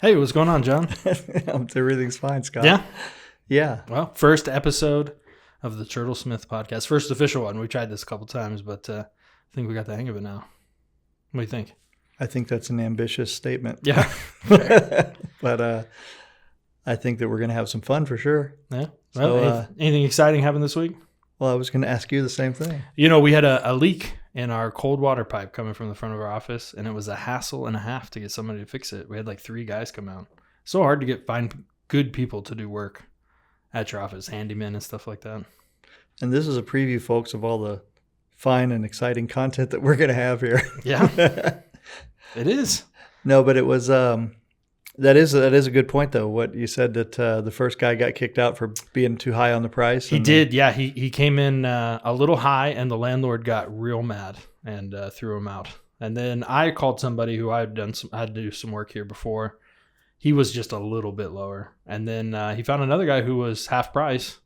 Hey, what's going on, John? Everything's fine, Scott. Yeah? Yeah. Well, first episode of the Turtlesmith Podcast. First official one. We tried this a couple times, but I think we got the hang of it now. What do you think? I think that's an ambitious statement. Yeah. But I think that we're going to have some fun for sure. Yeah. Well, anything exciting happened this week? Well, I was going to ask you the same thing. You know, we had a leak in our cold water pipe coming from the front of our office, and it was a hassle and a half to get somebody to fix it. We had like 3 guys come out. So hard to find good people to do work at your office, handymen and stuff like that. And this is a preview, folks, of all the fine and exciting content that we're going to have here. Yeah, it is. No, but it was that is a good point, though. What you said, that the first guy got kicked out for being too high on the price. He did, yeah. He came in a little high, and the landlord got real mad and threw him out. And then I called somebody who I had to do some work here before. He was just a little bit lower. And then he found another guy who was half price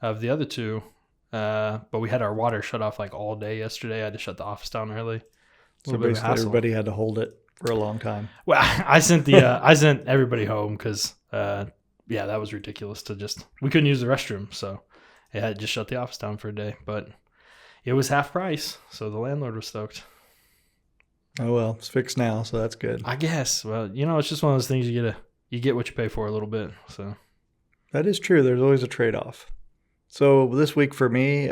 of the other two. But we had our water shut off like all day yesterday. I had to shut the office down early. So basically everybody had to hold it for a long time. Well, I sent I sent everybody home because, that was ridiculous we couldn't use the restroom. So I had just shut the office down for a day. But it was half price. So the landlord was stoked. Oh, well, it's fixed now, so that's good. I guess. Well, it's just one of those things you get what you pay for a little bit. So that is true. There's always a trade-off. So this week for me,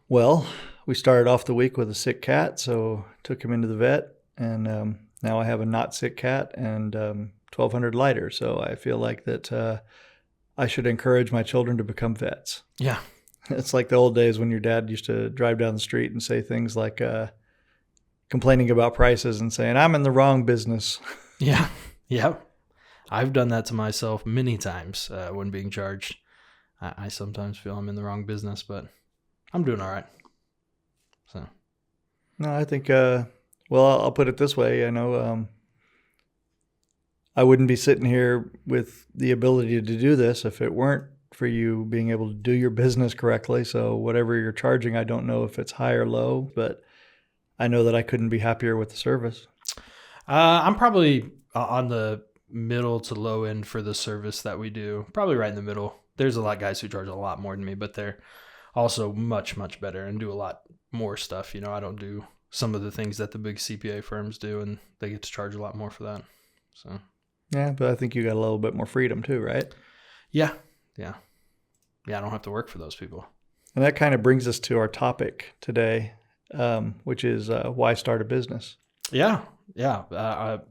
we started off the week with a sick cat, so took him into the vet, and now I have a not sick cat and 1,200 lighters. So I feel like that I should encourage my children to become vets. Yeah. It's like the old days when your dad used to drive down the street and say things like complaining about prices and saying, I'm in the wrong business. Yeah. Yeah. I've done that to myself many times when being charged. I sometimes feel I'm in the wrong business, but I'm doing all right. So, no, I think, I'll put it this way. I know I wouldn't be sitting here with the ability to do this if it weren't for you being able to do your business correctly. So whatever you're charging, I don't know if it's high or low, but I know that I couldn't be happier with the service. I'm probably on the middle to low end for the service that we do. Probably right in the middle. There's a lot of guys who charge a lot more than me, but they're also much, much better and do a lot more stuff. I don't do some of the things that the big CPA firms do, and they get to charge a lot more for that. So yeah, but I think you got a little bit more freedom too, right? Yeah. I don't have to work for those people. And that kind of brings us to our topic today, which is why start a business. Yeah.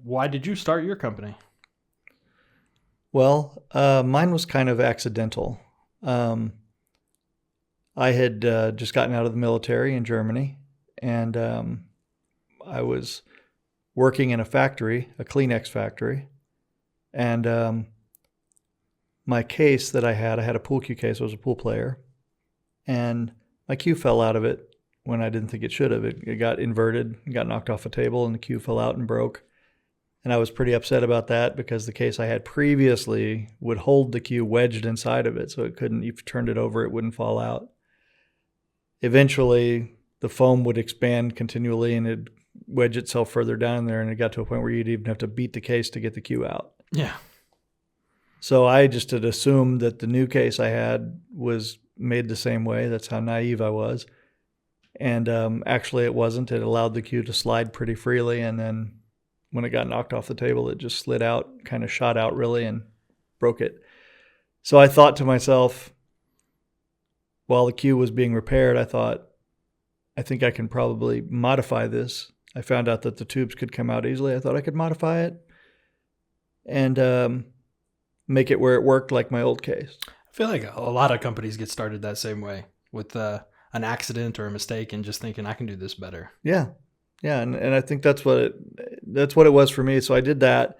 Why did you start your company? Well, mine was kind of accidental. I had just gotten out of the military in Germany, and I was working in a factory, a Kleenex factory, and my case that I had a pool cue case. I was a pool player, and my cue fell out of it when I didn't think it should have. It got inverted, got knocked off a table, and the cue fell out and broke. And I was pretty upset about that because the case I had previously would hold the cue wedged inside of it, so it couldn't, if you turned it over, it wouldn't fall out. Eventually, the foam would expand continually and it'd wedge itself further down there, and it got to a point where you'd even have to beat the case to get the cue out. Yeah. So I just had assumed that the new case I had was made the same way. That's how naive I was. And actually it wasn't. It allowed the cue to slide pretty freely, and then when it got knocked off the table, it just slid out, kind of shot out really, and broke it. So I thought to myself, while the cue was being repaired, I think I can probably modify this. I found out that the tubes could come out easily. I thought I could modify it and make it where it worked like my old case. I feel like a lot of companies get started that same way, with an accident or a mistake and just thinking, I can do this better. Yeah. Yeah, and I think that's what it was for me. So I did that,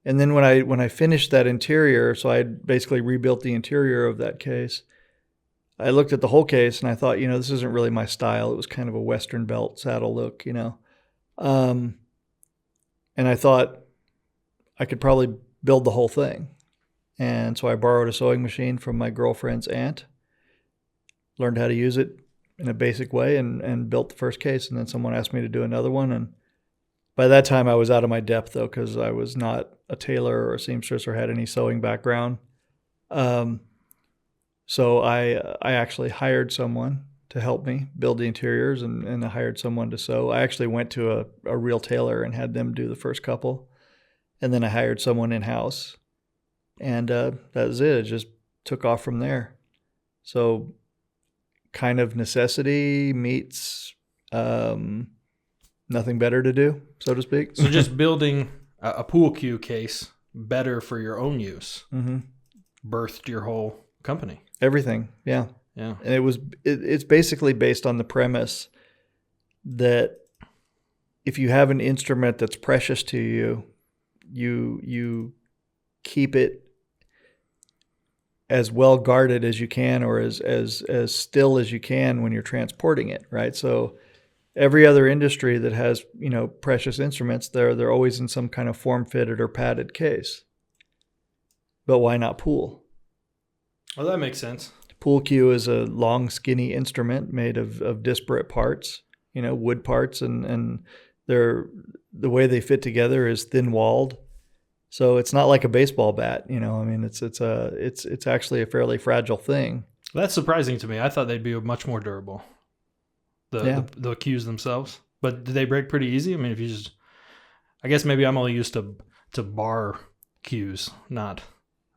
and then when I finished that interior, so I basically rebuilt the interior of that case. I looked at the whole case and I thought, this isn't really my style. It was kind of a Western belt saddle look, and I thought I could probably build the whole thing. And so I borrowed a sewing machine from my girlfriend's aunt, learned how to use it in a basic way, and built the first case. And then someone asked me to do another one, and By that time, I was out of my depth, though, because I was not a tailor or a seamstress or had any sewing background. So I actually hired someone to help me build the interiors, and I hired someone to sew. I actually went to a real tailor and had them do the first couple. And then I hired someone in-house. And that was it. It just took off from there. So kind of necessity meets nothing better to do, so to speak. So just building a pool cue case better for your own use birthed your whole company. Everything, yeah. Yeah. And it's basically based on the premise that if you have an instrument that's precious to you, you keep it as well guarded as you can, or as still as you can when you're transporting it, right? So every other industry that has, precious instruments, they're always in some kind of form-fitted or padded case. But why not pool? Well, that makes sense. Pool cue is a long, skinny instrument made of disparate parts, wood parts, and the way they fit together is thin-walled. So it's not like a baseball bat, it's actually a fairly fragile thing. That's surprising to me. I thought they'd be much more durable. The cues themselves, but do they break pretty easy? I mean, I guess maybe I'm only used to bar cues, not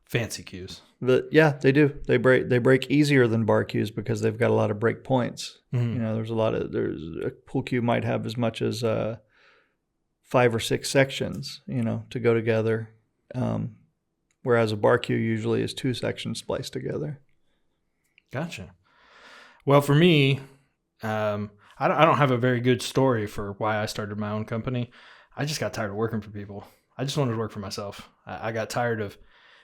fancy cues. But yeah, they do. They break easier than bar cues because they've got a lot of break points. Mm-hmm. There's a pool cue might have as much as 5 or 6 sections, to go together. Whereas a bar cue usually is 2 sections spliced together. Gotcha. Well, for me, I don't have a very good story for why I started my own company. I just got tired of working for people. I just wanted to work for myself. I got tired of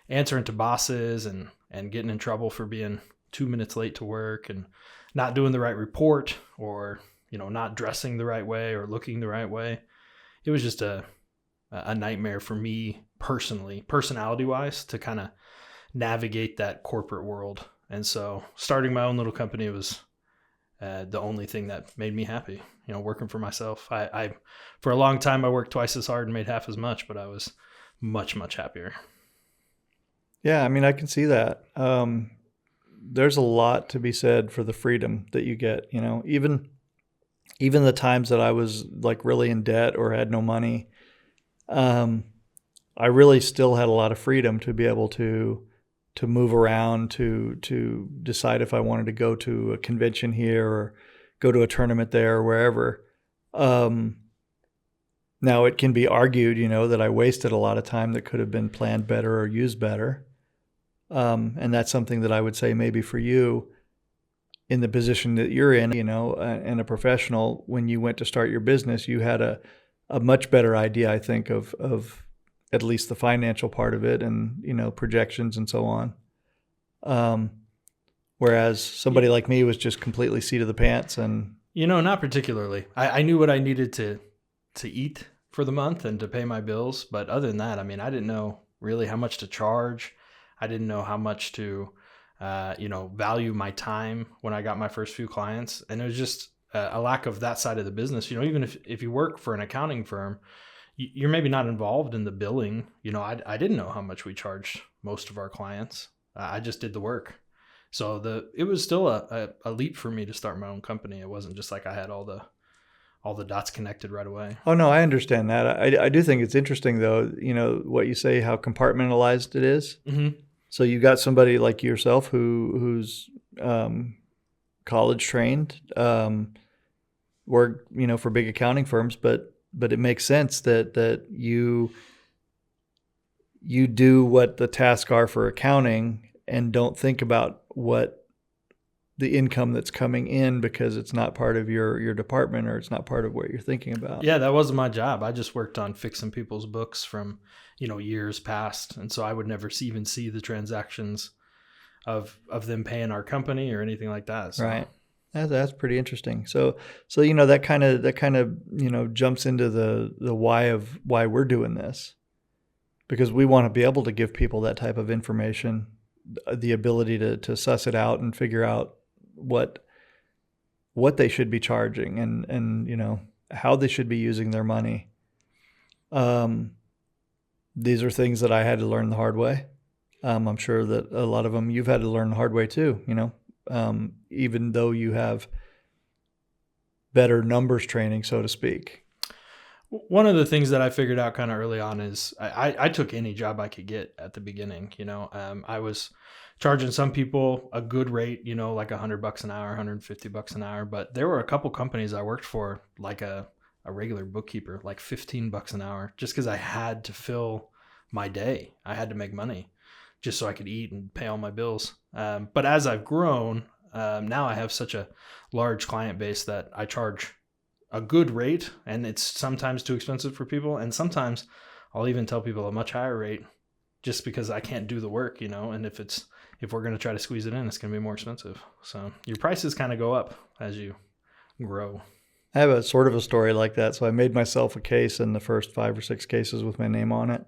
answering to bosses and getting in trouble for being 2 minutes late to work and not doing the right report, or, not dressing the right way or looking the right way. It was just a nightmare for me personally, personality-wise, to kind of navigate that corporate world. And so starting my own little company was the only thing that made me happy, working for myself. I for a long time, I worked twice as hard and made half as much, but I was much, much happier. Yeah, I mean, I can see that. There's a lot to be said for the freedom that you get, even the times that I was like really in debt or had no money, I really still had a lot of freedom to be able to move around, to decide if I wanted to go to a convention here or go to a tournament there or wherever. Now it can be argued, that I wasted a lot of time that could have been planned better or used better. And that's something that I would say maybe for you in the position that you're in, and a professional, when you went to start your business, you had a much better idea, I think, of at least the financial part of it and, projections and so on. Whereas somebody like me was just completely seat of the pants and... not particularly. I knew what I needed to eat for the month and to pay my bills. But other than that, I mean, I didn't know really how much to charge. I didn't know how much to, value my time when I got my first few clients. And it was just a lack of that side of the business. Even if you work for an accounting firm, you're maybe not involved in the billing. I didn't know how much we charged most of our clients. I just did the work. So it was still a leap for me to start my own company. It wasn't just like I had all the dots connected right away. Oh, no, I understand that. I do think it's interesting, though, what you say, how compartmentalized it is. Mm-hmm. So you got somebody like yourself who's college trained, worked, for big accounting firms, but it makes sense that you do what the tasks are for accounting and don't think about what the income that's coming in because it's not part of your department or it's not part of what you're thinking about. Yeah, that wasn't my job. I just worked on fixing people's books from, years past. And so I would never even see the transactions of them paying our company or anything like that. So. Right. That's pretty interesting. So that kind of jumps into the why we're doing this, because we want to be able to give people that type of information, the ability to suss it out and figure out what they should be charging and how they should be using their money. These are things that I had to learn the hard way. I'm sure that a lot of them you've had to learn the hard way too, even though you have better numbers training, so to speak. One of the things that I figured out kind of early on is I took any job I could get at the beginning. I was charging some people a good rate, like $100 an hour, $150 an hour. But there were a couple companies I worked for, like a regular bookkeeper, like $15 an hour, just because I had to fill my day. I had to make money just so I could eat and pay all my bills. But as I've grown, now I have such a large client base that I charge a good rate, and it's sometimes too expensive for people. And sometimes I'll even tell people a much higher rate just because I can't do the work, and if we're going to try to squeeze it in, it's going to be more expensive. So your prices kind of go up as you grow. I have a sort of a story like that. So I made myself a case in the first 5 or 6 cases with my name on it.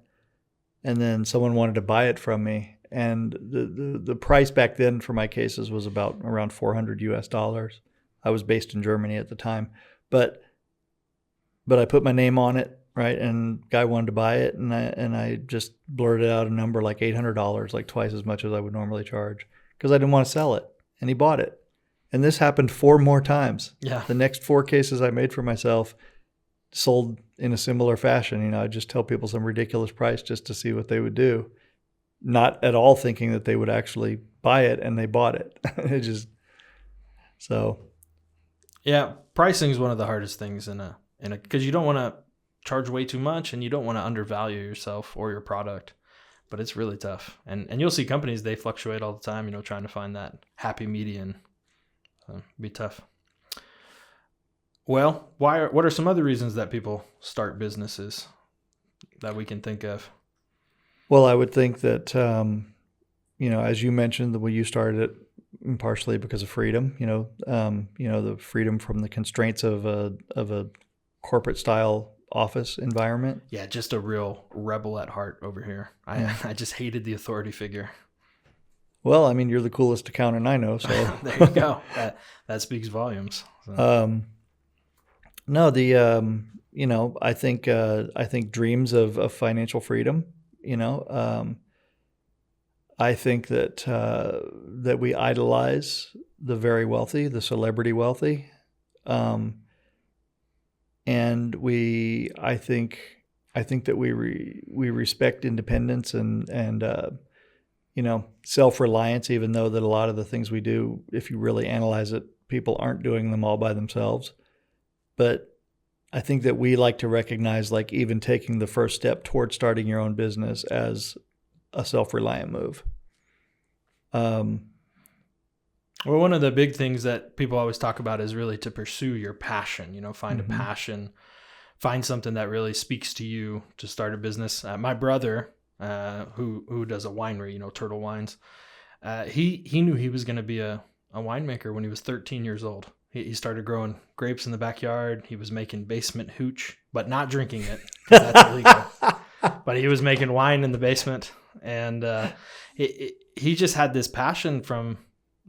And then someone wanted to buy it from me. And the price back then for my cases was around $400 US. I was based in Germany at the time. But I put my name on it, right? And guy wanted to buy it, and I just blurted out a number like $800, like twice as much as I would normally charge, because I didn't want to sell it. And he bought it. And this happened 4 more times. Yeah. The next 4 cases I made for myself sold in a similar fashion. I'd just tell people some ridiculous price just to see what they would do, not at all thinking that they would actually buy it, and they bought it. Yeah, pricing is one of the hardest things because you don't want to charge way too much, and you don't want to undervalue yourself or your product, but it's really tough. And you'll see companies, they fluctuate all the time, trying to find that happy median. It'd be tough. Well, what are some other reasons that people start businesses that we can think of? Well, I would think that, as you mentioned, the way you started it, partially because of freedom, the freedom from the constraints of a corporate style office environment. Yeah, just a real rebel at heart over here. I just hated the authority figure. Well, I mean, you're the coolest accountant I know, so there you go. That speaks volumes. So. No, I think dreams of financial freedom. I think that we idolize the very wealthy, the celebrity wealthy, and I think that we respect independence and self-reliance, even though that a lot of the things we do, if you really analyze it, people aren't doing them all by themselves. But I think that we like to recognize, like, even taking the first step towards starting your own business as a self-reliant move. Well, one of the big things that people always talk about is really to pursue your passion, find Mm-hmm. a passion, find something that really speaks to you to start a business. My brother, who does a winery, Turtle Wines, he knew he was going to be a winemaker when he was 13 years old. He started growing grapes in the backyard. He was making basement hooch, but not drinking it. That's illegal. But he was making wine in the basement. And he just had this passion from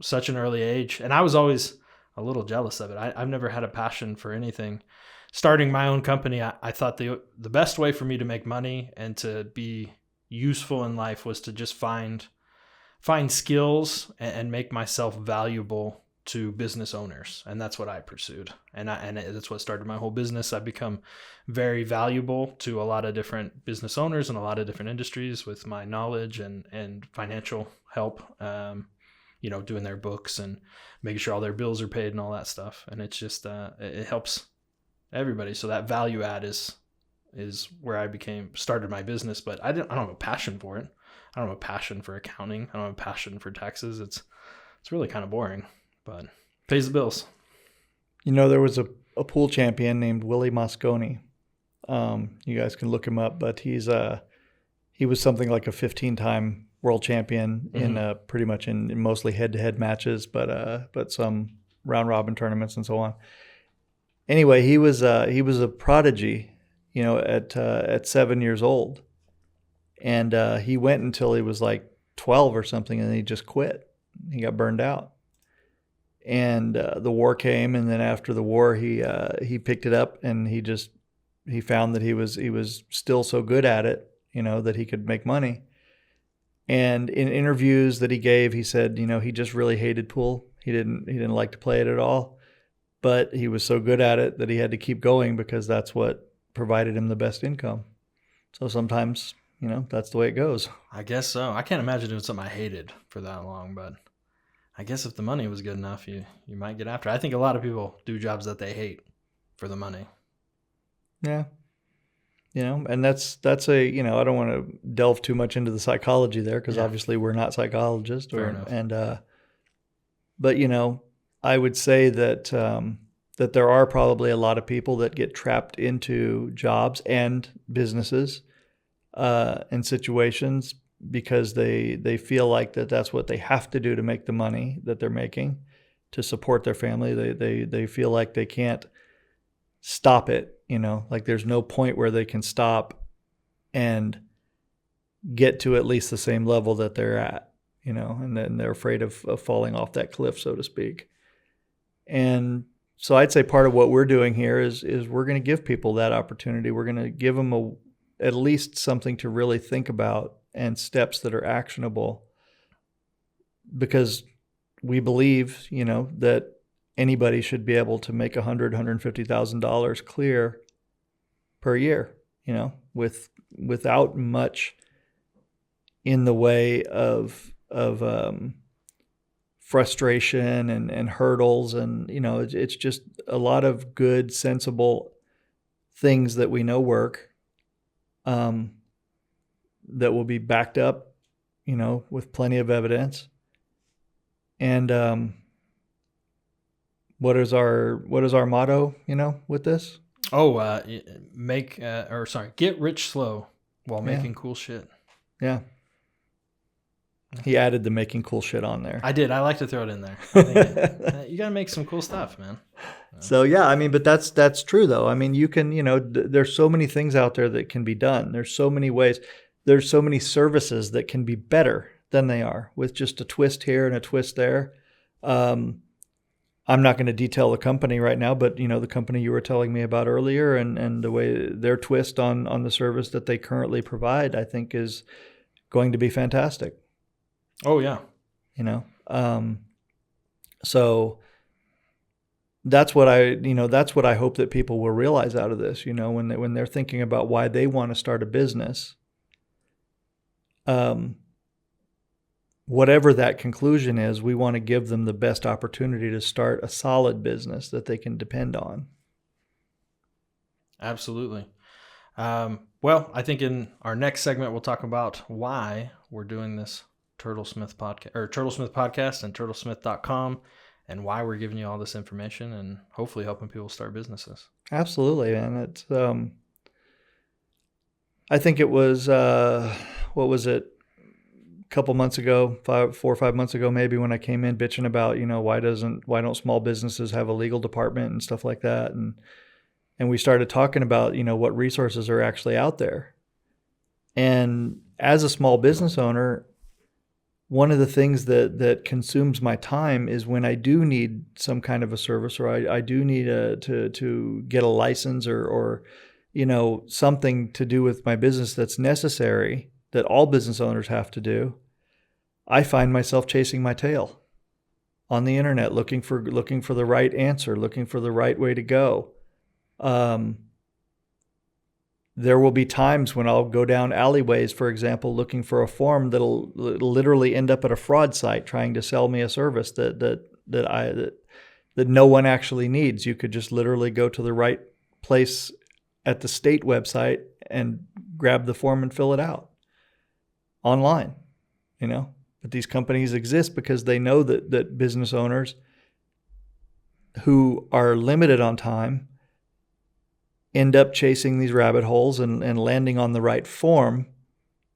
such an early age. And I was always a little jealous of it. I've never had a passion for anything. Starting my own company, I thought the best way for me to make money and to be useful in life was to just find skills and make myself valuable to business owners. And that's what I pursued. And that's what started my whole business. I've become very valuable to a lot of different business owners in a lot of different industries with my knowledge and financial help, doing their books and making sure all their bills are paid and all that stuff. And it's just, it helps everybody. So that value add is where I started my business, but I don't have a passion for it. I don't have a passion for accounting. I don't have a passion for taxes. It's really kind of boring, but pays the bills. There was a pool champion named Willie Mosconi. You guys can look him up, but he was something like a 15-time world champion in pretty much in mostly head-to-head matches, but some round robin tournaments and so on. Anyway, he was a prodigy, at 7 years old. And he went until he was like 12 or something, and then he just quit. He got burned out. And the war came, and then after the war, he picked it up, and he he found that he was still so good at it, that he could make money. And in interviews that he gave, he said, he just really hated pool. He didn't like to play it at all, but he was so good at it that he had to keep going because that's what provided him the best income. So sometimes, that's the way it goes. I guess so. I can't imagine doing something I hated for that long, but I guess if the money was good enough, you might get after it. I think a lot of people do jobs that they hate for the money. Yeah. And that's a, I don't want to delve too much into the psychology there because obviously we're not psychologists. Fair enough. But, I would say that that there are probably a lot of people that get trapped into jobs and businesses and situations because they feel like that's what they have to do to make the money that they're making to support their family. They feel like they can't stop it, like there's no point where they can stop and get to at least the same level that they're at, and then they're afraid of falling off that cliff, so to speak. And so I'd say part of what we're doing here is we're going to give people that opportunity. We're going to give them at least something to really think about and steps that are actionable, because we believe, that anybody should be able to make $150,000 clear per year, without much in the way of frustration and hurdles. And, it's just a lot of good, sensible things that we know work, that will be backed up, with plenty of evidence. And, what is our motto, with this? Oh, get rich slow while making cool shit. Yeah. He added the making cool shit on there. I did. I like to throw it in there. I think you got to make some cool stuff, man. So, yeah, but that's true, though. You can, there's so many things out there that can be done. There's so many ways. There's so many services that can be better than they are with just a twist here and a twist there. I'm not going to detail the company right now, but, the company you were telling me about earlier and the way their twist on the service that they currently provide, I think is going to be fantastic. Oh, yeah. So that's what I hope that people will realize out of this, when they're thinking about why they want to start a business, whatever that conclusion is, we want to give them the best opportunity to start a solid business that they can depend on. Absolutely. Well, I think in our next segment, we'll talk about why we're doing this Turtlesmith Podcast and turtlesmith.com, and why we're giving you all this information and hopefully helping people start businesses. Absolutely, man. It's I think it was what was it? A couple months ago, 4 or 5 months ago, maybe, when I came in bitching about, why don't small businesses have a legal department and stuff like that, and we started talking about, what resources are actually out there. And as a small business owner, one of the things that consumes my time is when I do need some kind of a service, or I do need to get a license or something to do with my business that's necessary, that all business owners have to do. I find myself chasing my tail on the internet, looking for the right answer, looking for the right way to go. There will be times when I'll go down alleyways, for example, looking for a form that'll literally end up at a fraud site trying to sell me a service that no one actually needs. You could just literally go to the right place at the state website and grab the form and fill it out online, But these companies exist because they know that business owners who are limited on time end up chasing these rabbit holes and landing on the right form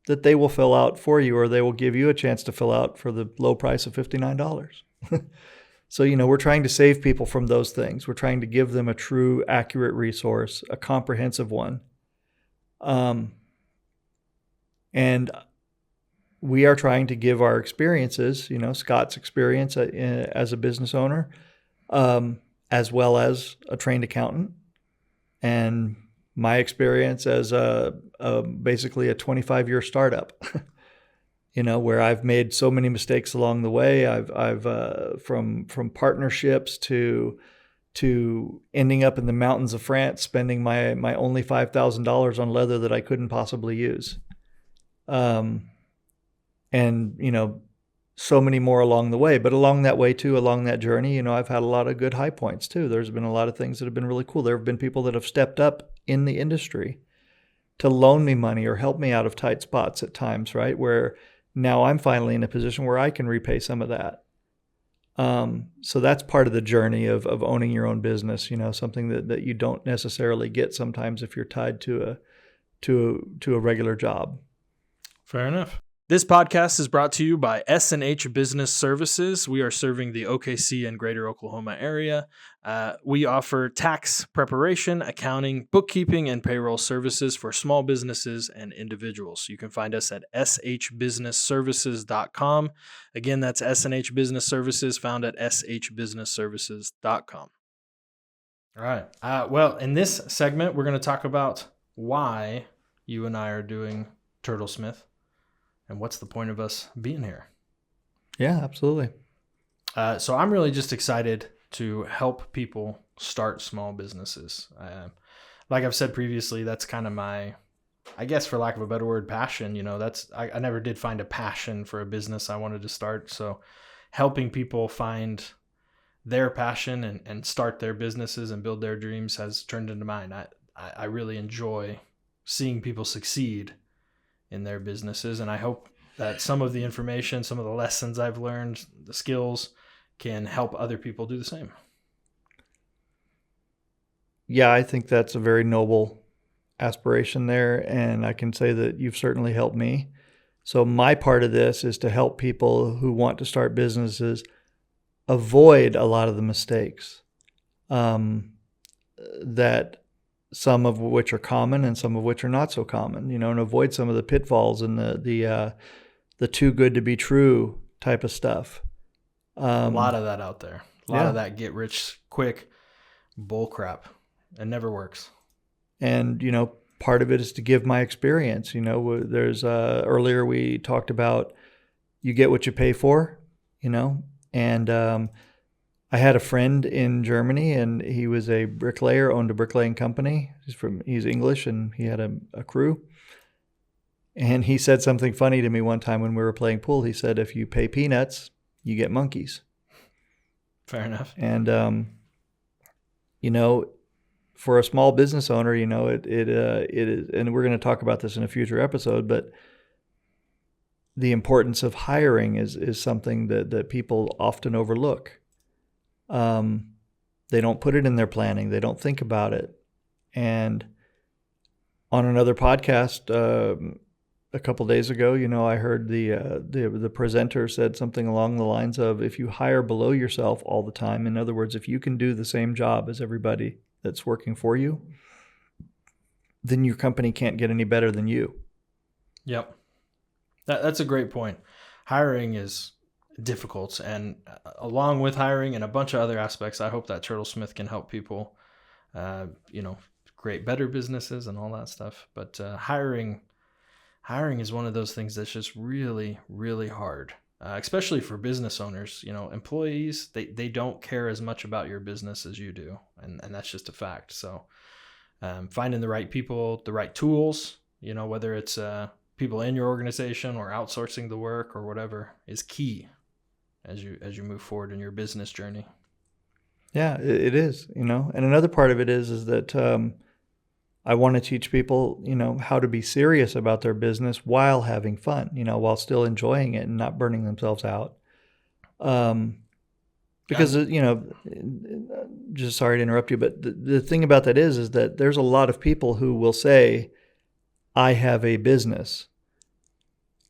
that they will fill out for you, or they will give you a chance to fill out for the low price of $59. So, we're trying to save people from those things. We're trying to give them a true, accurate resource, a comprehensive one. And we are trying to give our experiences, Scott's experience as a business owner, as well as a trained accountant, and my experience as basically a 25-year startup, where I've made so many mistakes along the way. I've from partnerships to ending up in the mountains of France, spending my only $5,000 on leather that I couldn't possibly use. And, so many more along the way. But along that way too, along that journey, I've had a lot of good high points too. There's been a lot of things that have been really cool. There have been people that have stepped up in the industry to loan me money or help me out of tight spots at times, right? Where now I'm finally in a position where I can repay some of that. So that's part of the journey of owning your own business, something that you don't necessarily get sometimes if you're tied to a regular job. Fair enough. This podcast is brought to you by S&H Business Services. We are serving the OKC and greater Oklahoma area. We offer tax preparation, accounting, bookkeeping, and payroll services for small businesses and individuals. You can find us at shbusinessservices.com. Again, that's S&H Business Services, found at shbusinessservices.com. All right. Well, in this segment, we're going to talk about why you and I are doing Turtlesmith. And what's the point of us being here? Yeah, absolutely. So I'm really just excited to help people start small businesses. Like I've said previously, that's kind of my, I guess for lack of a better word, passion. I never did find a passion for a business I wanted to start. So helping people find their passion and start their businesses and build their dreams has turned into mine. I really enjoy seeing people succeed in their businesses. And I hope that some of the information, some of the lessons I've learned, the skills can help other people do the same. Yeah, I think that's a very noble aspiration there. And I can say that you've certainly helped me. So my part of this is to help people who want to start businesses avoid a lot of the mistakes that some of which are common and some of which are not so common, and avoid some of the pitfalls and the too good to be true type of stuff. A lot of that out there. A lot of that get rich quick bull crap. It never works. And, part of it is to give my experience. There's earlier we talked about you get what you pay for, and I had a friend in Germany, and he was a bricklayer, owned a bricklaying company. He's English, and he had a crew. And he said something funny to me one time when we were playing pool. He said, "If you pay peanuts, you get monkeys." Fair enough. And for a small business owner, it is, and we're going to talk about this in a future episode, but the importance of hiring is something that people often overlook. They don't put it in their planning. They don't think about it. And on another podcast a couple days ago, I heard the presenter said something along the lines of, if you hire below yourself all the time, in other words, if you can do the same job as everybody that's working for you, then your company can't get any better than you. Yep. That's a great point. Hiring is difficult, and along with hiring and a bunch of other aspects, I hope that Turtlesmith can help people create better businesses and all that stuff. But hiring is one of those things that's just really, really hard, especially for business owners. Employees, they don't care as much about your business as you do, and that's just a fact. So finding the right people, the right tools, whether it's people in your organization or outsourcing the work or whatever, is key as you move forward in your business journey. Yeah, it is, And another part of it is that I want to teach people, how to be serious about their business while having fun, while still enjoying it and not burning themselves out. Because, just sorry to interrupt you, but the thing about that is that there's a lot of people who will say, I have a business,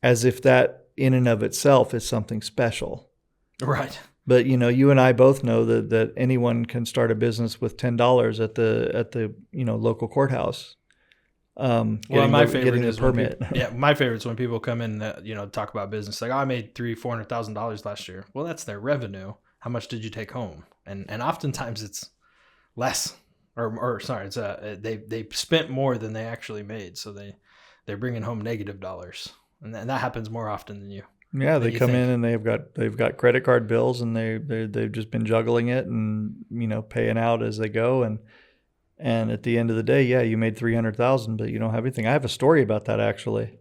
as if that in and of itself is something special. Right. But you and I both know that anyone can start a business with $10 at the local courthouse. My favorite is permit. My favorite is when people come in talk about business, like, I made $400,000 last year. Well, that's their revenue. How much did you take home? And oftentimes it's less or sorry, it's they spent more than they actually made, so they're bringing home negative dollars, and that happens more often than you. Yeah, they come think. in and they've got credit card bills, and they've just been juggling it and paying out as they go, and at the end of the day, yeah, you made $300,000, but you don't have anything. I have a story about that actually.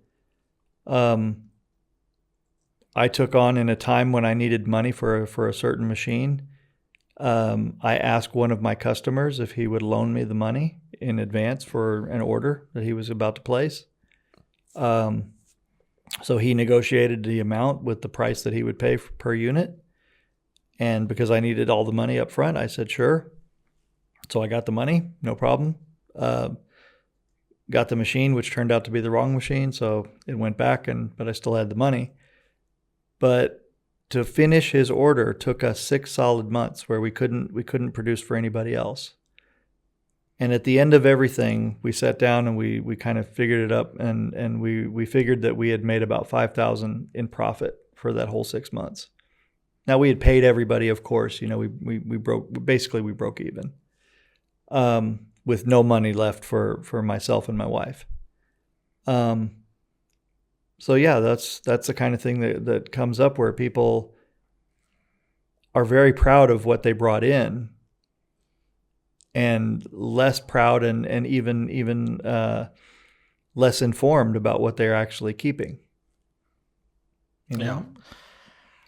I took on in a time when I needed money for a certain machine. I asked one of my customers if he would loan me the money in advance for an order that he was about to place. So he negotiated the amount with the price that he would pay per unit. And because I needed all the money up front, I said, sure. So I got the money, no problem. Got the machine, which turned out to be the wrong machine. So it went back, but I still had the money. But to finish his order took us 6 solid months where we couldn't produce for anybody else. And at the end of everything, we sat down and we kind of figured it up, and we figured that we had made about $5,000 in profit for that whole 6 months. Now we had paid everybody, of course. We broke even, with no money left for myself and my wife. So yeah, that's the kind of thing that comes up where people are very proud of what they brought in, and less proud and even less informed about what they're actually keeping. Yeah.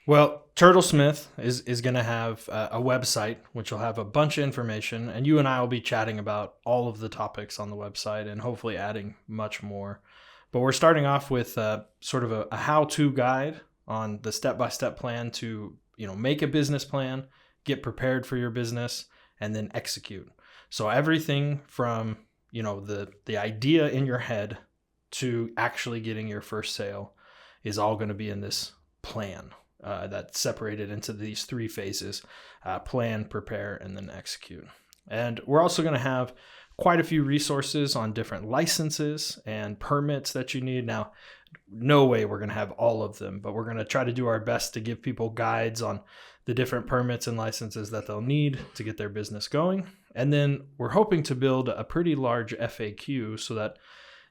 Well, Turtlesmith is going to have a website, which will have a bunch of information, and you and I will be chatting about all of the topics on the website and hopefully adding much more. But we're starting off with sort of a how-to guide on the step-by-step plan to, make a business plan, get prepared for your business, and then execute. So everything from, the idea in your head to actually getting your first sale is all going to be in this plan that's separated into these 3 phases: plan, prepare, and then execute. And we're also going to have quite a few resources on different licenses and permits that you need. Now, no way we're going to have all of them, but we're going to try to do our best to give people guides on the different permits and licenses that they'll need to get their business going. And then we're hoping to build a pretty large FAQ so that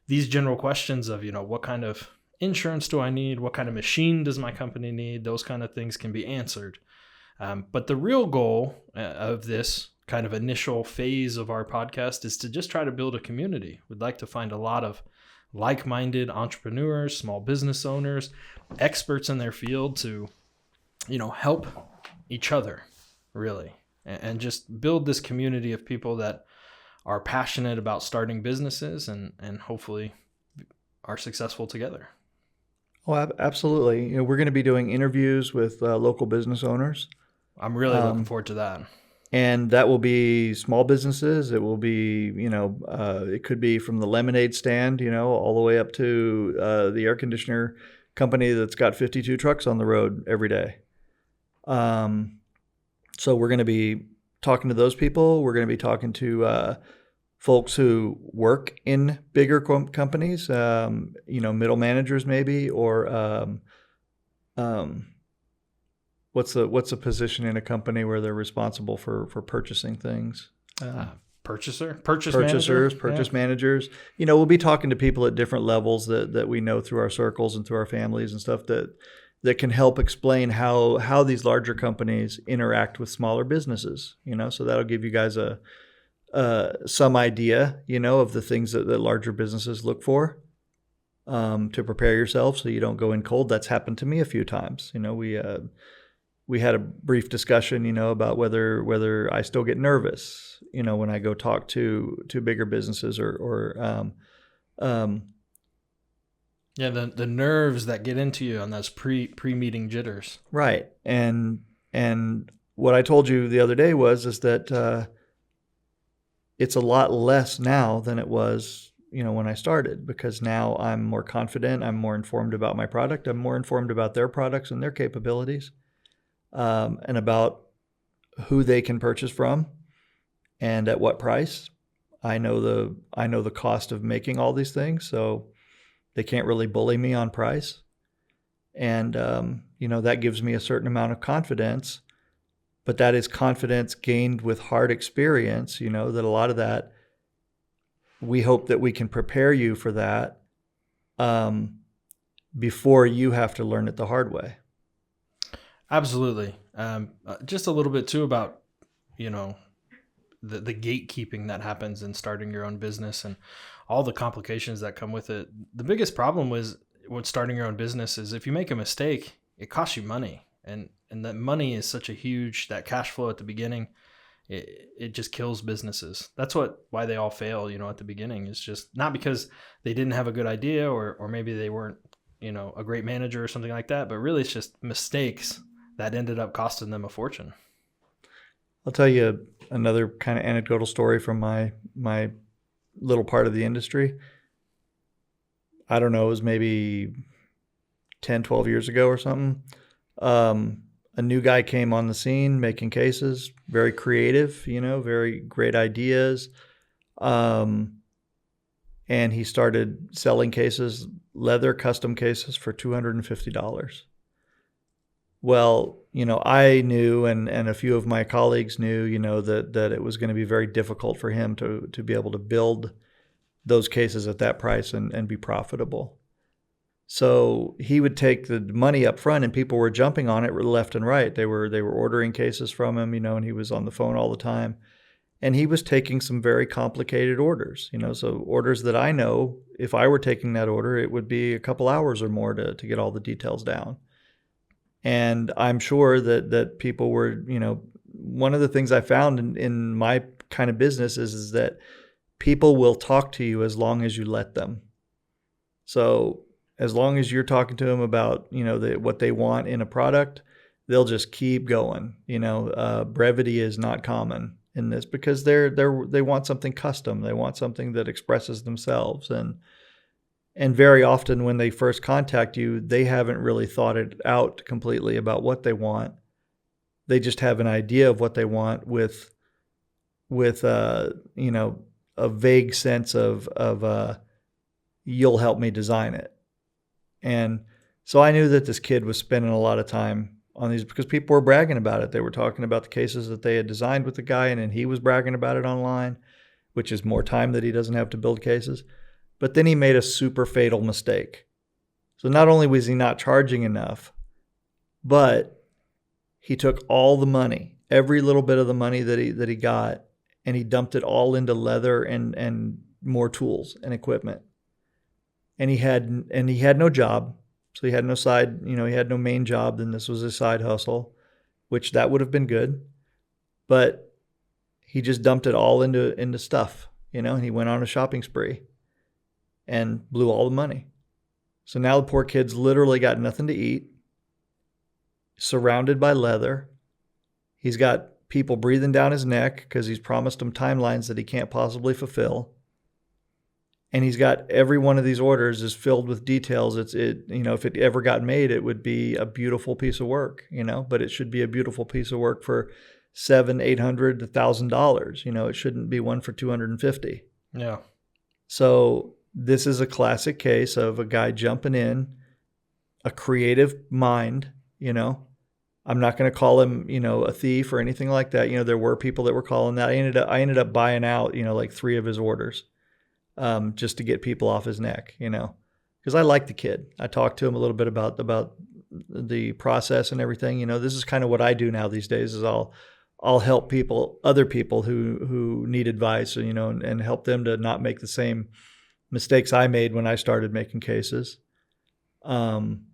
these general questions of, what kind of insurance do I need? What kind of machine does my company need? Those kind of things can be answered. But the real goal of this kind of initial phase of our podcast is to just try to build a community. We'd like to find a lot of like-minded entrepreneurs, small business owners, experts in their field to, help each other, really, and just build this community of people that are passionate about starting businesses and hopefully are successful together. Oh, absolutely. We're going to be doing interviews with local business owners. I'm really looking forward to that. And that will be small businesses. It will be, it could be from the lemonade stand, all the way up to the air conditioner company that's got 52 trucks on the road every day. So we're going to be talking to those people. We're going to be talking to folks who work in bigger companies, middle managers maybe, or what's the position in a company where they're responsible for purchasing things? Purchase managers. We'll be talking to people at different levels that we know through our circles and through our families and stuff that can help explain how these larger companies interact with smaller businesses. So that'll give you guys some idea, of the things that larger businesses look for, to prepare yourself so you don't go in cold. That's happened to me a few times. We had a brief discussion, about whether I still get nervous, when I go talk to bigger businesses or the nerves that get into you on those pre-meeting jitters. Right. And what I told you the other day is that it's a lot less now than it was, when I started, because now I'm more confident. I'm more informed about my product. I'm more informed about their products and their capabilities, and about who they can purchase from and at what price. I know the cost of making all these things, so they can't really bully me on price. And, that gives me a certain amount of confidence but that is confidence gained with hard experience, you know, that a lot of that, we hope that we can prepare you for that before you have to learn it the hard way. Absolutely. Just a little bit too about, you know, the gatekeeping that happens in starting your own business and all the complications that come with it. The biggest problem with starting your own business is if you make a mistake, it costs you money. And that money is such a huge, that cash flow at the beginning, it just kills businesses. That's why they all fail, you know, at the beginning. It's just not because they didn't have a good idea or maybe they weren't, you know, a great manager or something like that, but really it's just mistakes that ended up costing them a fortune. I'll tell you another kind of anecdotal story from my little part of the industry. I don't know, it was maybe 10, 12 years ago or something. A new guy came on the scene making cases, very creative, you know, very great ideas. And he started selling cases, leather custom cases for $250. Well, you know, I knew and a few of my colleagues knew, you know, that it was going to be very difficult for him to be able to build those cases at that price and be profitable. So he would take the money up front and people were jumping on it left and right. They were ordering cases from him, you know, and he was on the phone all the time. And he was taking some very complicated orders, you know, so orders that I know if I were taking that order, it would be a couple hours or more to get all the details down. And I'm sure that people were, you know, one of the things I found in my kind of business is that people will talk to you as long as you let them. So as long as you're talking to them about, you know, what they want in a product, they'll just keep going. You know, brevity is not common in this because they want something custom. They want something that expresses themselves. And very often when they first contact you, they haven't really thought it out completely about what they want. They just have an idea of what they want with you know, a vague sense of you'll help me design it. And so I knew that this kid was spending a lot of time on these because people were bragging about it. They were talking about the cases that they had designed with the guy, and then he was bragging about it online, which is more time that he doesn't have to build cases. But then he made a super fatal mistake. So not only was he not charging enough, but he took all the money, every little bit of the money that he got, and he dumped it all into leather and more tools and equipment. And he had no job. So he had no side, you know, he had no main job. Then this was his side hustle, which that would have been good. But he just dumped it all into stuff, you know, and he went on a shopping spree and blew all the money. So now the poor kid's literally got nothing to eat, surrounded by leather. He's got people breathing down his neck because he's promised them timelines that he can't possibly fulfill. And he's got every one of these orders is filled with details. You know, if it ever got made, it would be a beautiful piece of work, you know, but it should be a beautiful piece of work for $700, $800, $1,000. You know, it shouldn't be one for $250. Yeah. So this is a classic case of a guy jumping in, a creative mind, you know. I'm not going to call him, you know, a thief or anything like that. You know, there were people that were calling that. I ended up buying out, you know, like 3 of his orders. Just to get people off his neck, you know, because I like the kid. I talked to him a little bit about the process and everything. You know, this is kind of what I do now these days is I'll help other people who need advice, you know, and help them to not make the same mistakes I made when I started making cases. And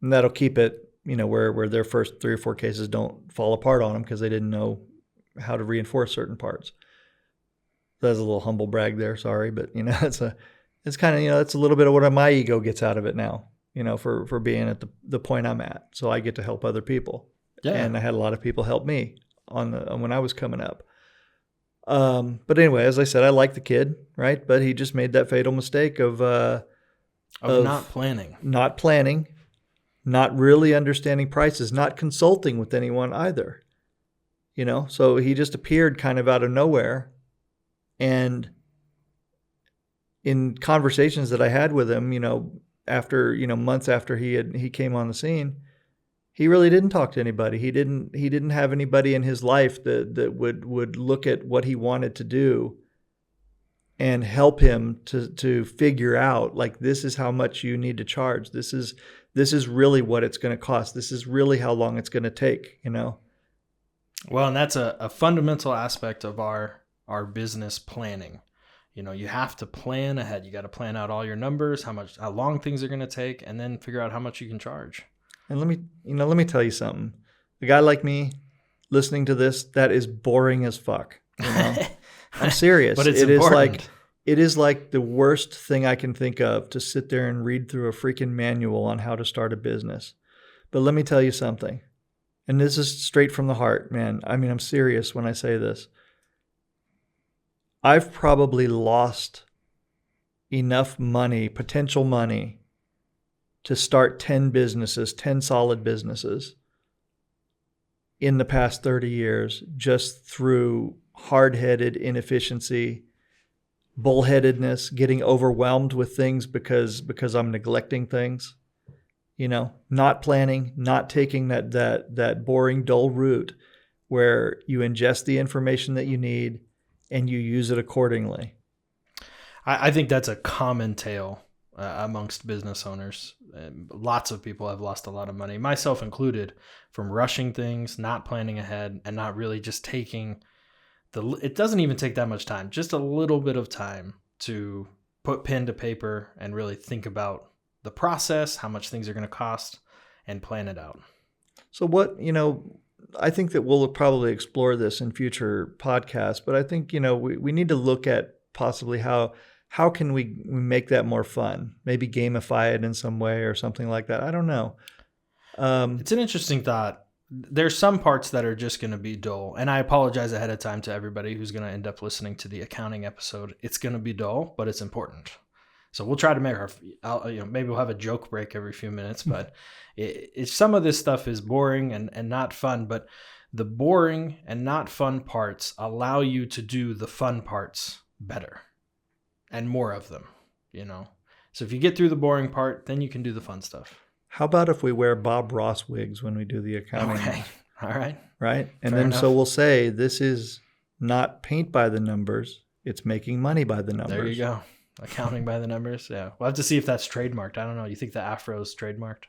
that'll keep it, you know, where their first 3 or 4 cases don't fall apart on them because they didn't know how to reinforce certain parts. That's a little humble brag there, sorry, but you know, it's kind of, you know, it's a little bit of what my ego gets out of it now, you know, for being at the point I'm at. So I get to help other people. Yeah. And I had a lot of people help me when I was coming up. But anyway, as I said, I like the kid, right? But he just made that fatal mistake of not planning, not really understanding prices, not consulting with anyone either, you know? So he just appeared kind of out of nowhere. And in conversations that I had with him, you know, after, you know, months after he came on the scene, He really didn't talk to anybody. He didn't have anybody in his life that would look at what he wanted to do and help him to figure out, like, this is how much you need to charge. This is really what it's going to cost. This is really how long it's going to take, you know? Well, and that's a fundamental aspect of our business planning. You know, you have to plan ahead. You got to plan out all your numbers, how long things are going to take, and then figure out how much you can charge. And let me tell you something. A guy like me listening to this, that is boring as fuck. You know? I'm serious. But it's important. It is like the worst thing I can think of to sit there and read through a freaking manual on how to start a business. But let me tell you something. And this is straight from the heart, man. I mean, I'm serious when I say this. I've probably lost enough money, potential money, to start 10 businesses, 10 solid businesses in the past 30 years, just through hard-headed inefficiency, bullheadedness, getting overwhelmed with things because I'm neglecting things, you know, not planning, not taking that boring, dull route where you ingest the information that you need and you use it accordingly. I think that's a common tale amongst business owners. Lots of people have lost a lot of money, myself included, from rushing things, not planning ahead, and not really just taking it doesn't even take that much time, just a little bit of time to put pen to paper and really think about the process, how much things are going to cost, and plan it out. So I think that we'll probably explore this in future podcasts, but I think, we need to look at possibly how can we make that more fun? Maybe gamify it in some way or something like that. I don't know. It's an interesting thought. There's some parts that are just going to be dull. And I apologize ahead of time to everybody who's going to end up listening to the accounting episode. It's going to be dull, but it's important. So we'll try to make maybe we'll have a joke break every few minutes, but some of this stuff is boring and not fun, but the boring and not fun parts allow you to do the fun parts better and more of them, you know? So if you get through the boring part, then you can do the fun stuff. How about if we wear Bob Ross wigs when we do the accounting? Okay. All right. Right? And Fair then enough. So we'll say this is not paint by the numbers. It's making money by the numbers. There you go. Accounting by the numbers. Yeah. We'll have to see if that's trademarked. I don't know. You think the afro is trademarked?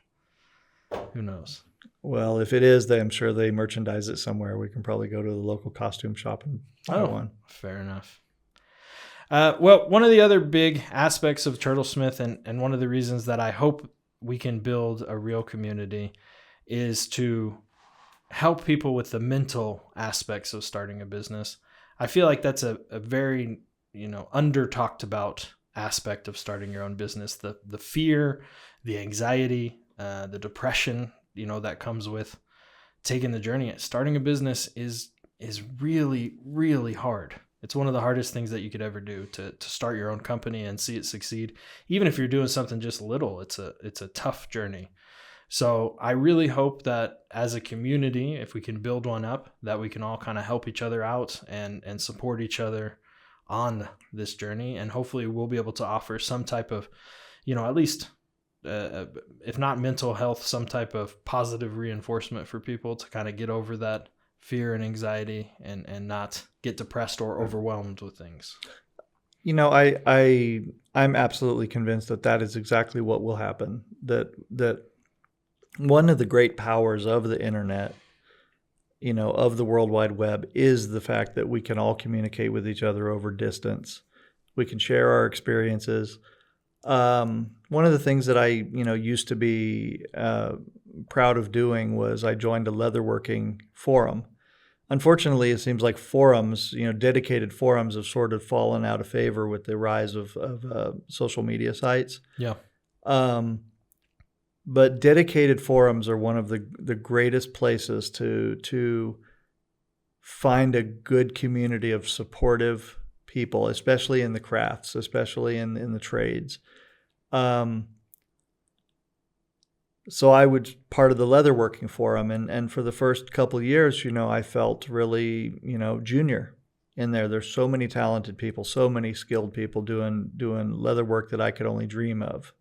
Who knows? Well, if it is, then I'm sure they merchandise it somewhere. We can probably go to the local costume shop and buy one. Fair enough. Well, one of the other big aspects of Turtlesmith and one of the reasons that I hope we can build a real community is to help people with the mental aspects of starting a business. I feel like that's a very, under talked about aspect of starting your own business. The fear, the anxiety, the depression, that comes with taking the journey. Starting a business is really, really hard. It's one of the hardest things that you could ever do to start your own company and see it succeed. Even if you're doing something just little, it's a tough journey. So I really hope that as a community, if we can build one up, that we can all kind of help each other out and support each other on this journey. And hopefully we'll be able to offer some type of, at least, if not mental health, some type of positive reinforcement for people to kind of get over that fear and anxiety and not get depressed or overwhelmed with things. I'm absolutely convinced that is exactly what will happen. That one of the great powers of the internet, of the World Wide Web, is the fact that we can all communicate with each other over distance. We can share our experiences. One of the things that I, used to be proud of doing was I joined a leatherworking forum. Unfortunately, it seems like forums, dedicated forums, have sort of fallen out of favor with the rise of social media sites. Yeah. But dedicated forums are one of the greatest places to find a good community of supportive people, especially in the crafts, especially in the trades. So I was part of the leatherworking forum, and for the first couple of years, I felt really, junior in there. There's so many talented people, so many skilled people doing leather work that I could only dream of.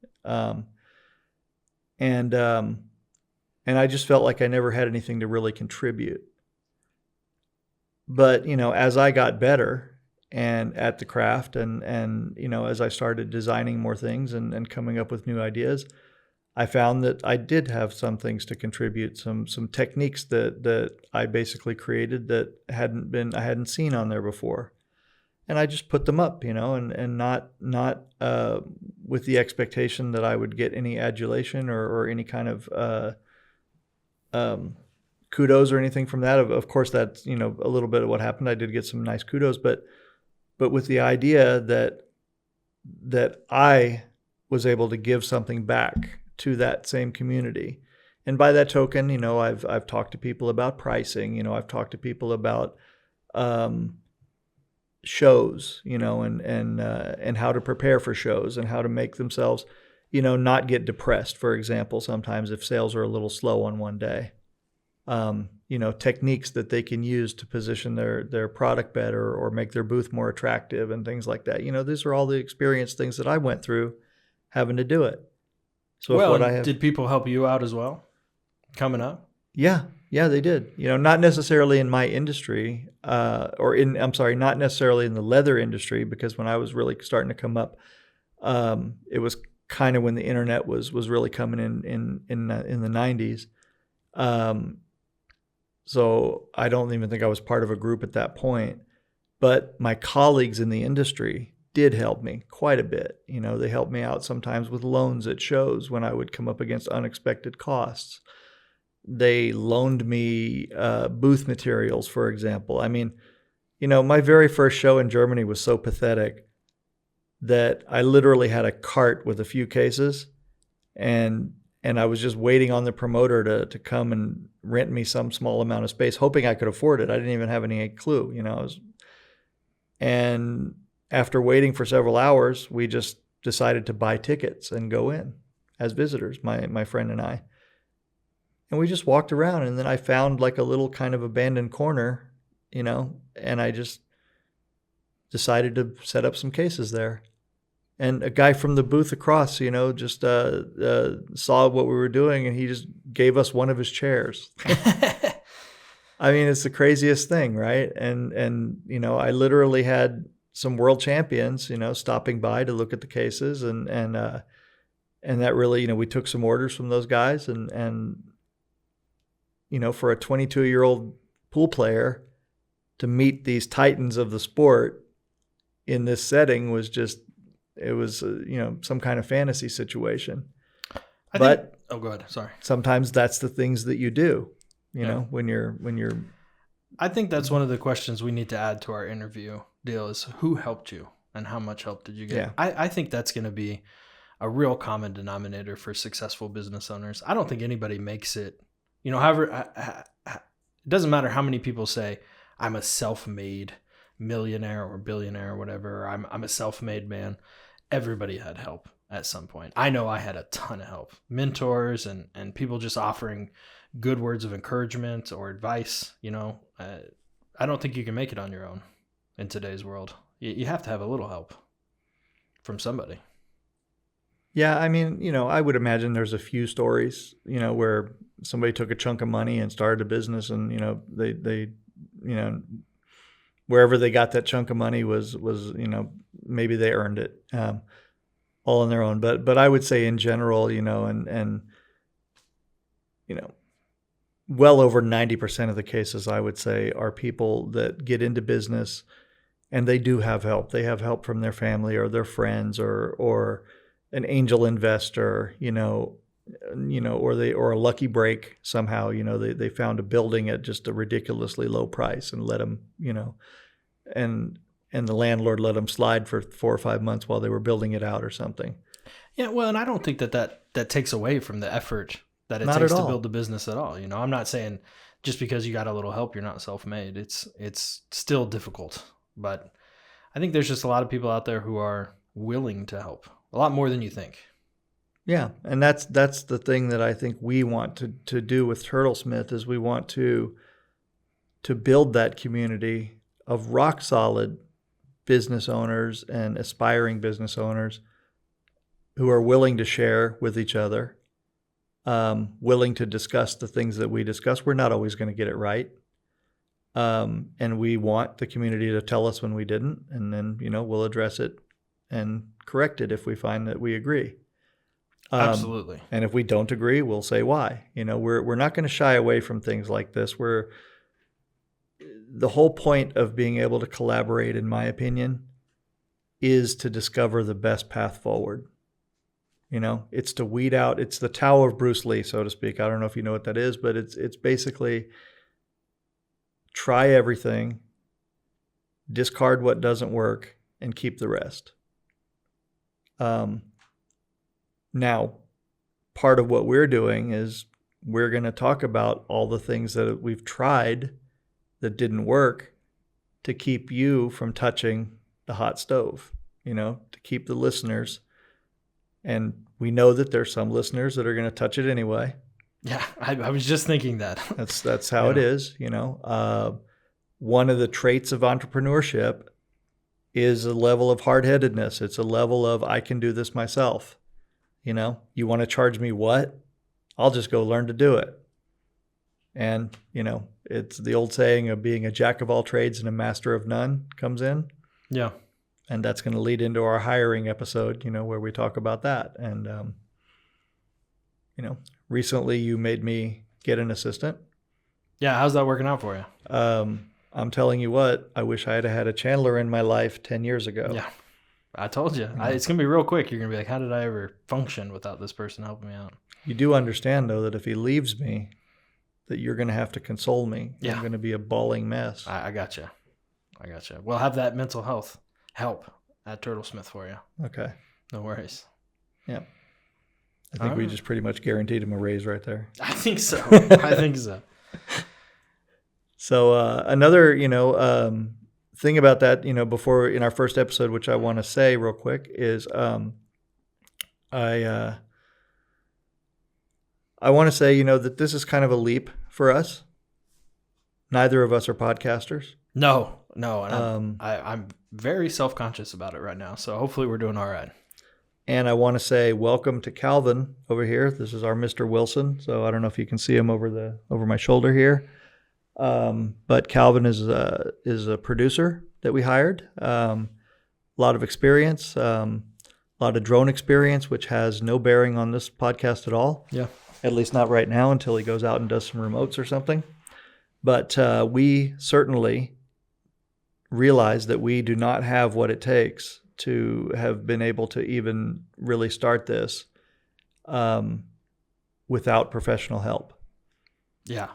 And I just felt like I never had anything to really contribute. But, as I got better and at the craft and as I started designing more things and coming up with new ideas, I found that I did have some things to contribute, some techniques that I basically created that I hadn't seen on there before. And I just put them up, and not with the expectation that I would get any adulation or any kind of kudos or anything from that. Of course, that's, a little bit of what happened. I did get some nice kudos, but with the idea that I was able to give something back to that same community. And by that token, I've talked to people about pricing, I've talked to people about shows, and how to prepare for shows and how to make themselves, not get depressed, for example, sometimes if sales are a little slow on one day. Techniques that they can use to position their product better or make their booth more attractive and things like that. These are all the experience things that I went through having to do it. So did people help you out as well coming up? Yeah, they did. Not necessarily in my industry, not necessarily in the leather industry, because when I was really starting to come up, it was kind of when the internet was really coming in the 90s. So I don't even think I was part of a group at that point, but my colleagues in the industry did help me quite a bit. They helped me out sometimes with loans at shows when I would come up against unexpected costs. They loaned me booth materials, for example. I mean, my very first show in Germany was so pathetic that I literally had a cart with a few cases, and I was just waiting on the promoter to come and rent me some small amount of space, hoping I could afford it. I didn't even have any clue, and after waiting for several hours, we just decided to buy tickets and go in as visitors, my friend and I. And we just walked around, and then I found like a little kind of abandoned corner, and I just decided to set up some cases there. And a guy from the booth across, just saw what we were doing, and he just gave us one of his chairs. I mean, it's the craziest thing, right? And I literally had some world champions, stopping by to look at the cases, and that really, we took some orders from those guys, and for a 22-year-old pool player to meet these titans of the sport in this setting was just, it was some kind of fantasy situation. Go ahead. Sorry. Sometimes that's the things that you do, when you're. I think that's one of the questions we need to add to our interview deal is who helped you and how much help did you get? Yeah. I think that's going to be a real common denominator for successful business owners. I don't think anybody makes it, however, it doesn't matter how many people say I'm a self-made millionaire or billionaire or whatever, or I'm a self-made man. Everybody had help at some point. I know I had a ton of help, mentors and people just offering good words of encouragement or advice. I don't think you can make it on your own in today's world. You have to have a little help from somebody. Yeah, I mean, I would imagine there's a few stories, where somebody took a chunk of money and started a business, and they wherever they got that chunk of money was maybe they earned it all on their own. But I would say in general, and well over 90% of the cases, I would say, are people that get into business and they do have help. They have help from their family or their friends or an angel investor, or a lucky break somehow. They found a building at just a ridiculously low price and let them, and the landlord let them slide for 4 or 5 months while they were building it out or something. Yeah, well, and I don't think that takes away from the effort that it Not takes at to all. build a business at all. I'm not saying just because you got a little help, you're not self-made. It's still difficult, but I think there's just a lot of people out there who are willing to help a lot more than you think. Yeah, and that's the thing that I think we want to do with Turtlesmith is we want to build that community of rock solid business owners and aspiring business owners who are willing to share with each other willing to discuss the things that we discuss. We're not always going to get it right. And we want the community to tell us when we didn't, and then, we'll address it and correct it if we find that we agree. Absolutely. And if we don't agree, we'll say why. We're not going to shy away from things like this. The whole point of being able to collaborate, in my opinion, is to discover the best path forward. It's to weed out. It's the Tao of Bruce Lee, so to speak. I don't know if you know what that is, but it's basically try everything, discard what doesn't work, and keep the rest. Now, part of what we're doing is we're going to talk about all the things that we've tried that didn't work to keep you from touching the hot stove, to keep the listeners. And we know that there's some listeners that are going to touch it anyway. Yeah, I was just thinking that. That's how it is, One of the traits of entrepreneurship is a level of hard-headedness. It's a level of, I can do this myself. You want to charge me what? I'll just go learn to do it. And, it's the old saying of being a jack of all trades and a master of none comes in. Yeah. And that's going to lead into our hiring episode, where we talk about that. And, recently you made me get an assistant. Yeah. How's that working out for you? I'm telling you what, I wish I had had a Chandler in my life 10 years ago. Yeah. I told you. It's going to be real quick. You're going to be like, how did I ever function without this person helping me out? You do understand, though, that if he leaves me, that you're going to have to console me. Yeah. I'm going to be a bawling mess. I got you. We'll have that mental health help at Turtlesmith for you. Okay. No worries. Yeah. I think we just pretty much guaranteed him a raise right there. I think so. So another, thing about that, before in our first episode, which I want to say real quick, is I want to say, that this is kind of a leap for us. Neither of us are podcasters. No. And I'm very self-conscious about it right now. So hopefully we're doing all right. And I want to say welcome to Calvin over here. This is our Mr. Wilson. So I don't know if you can see him over my shoulder here. But Calvin is a producer that we hired. A lot of experience, a lot of drone experience, which has no bearing on this podcast at all. Yeah. At least not right now until he goes out and does some remotes or something. But we certainly realize that we do not have what it takes to have been able to even really start this without professional help. Yeah.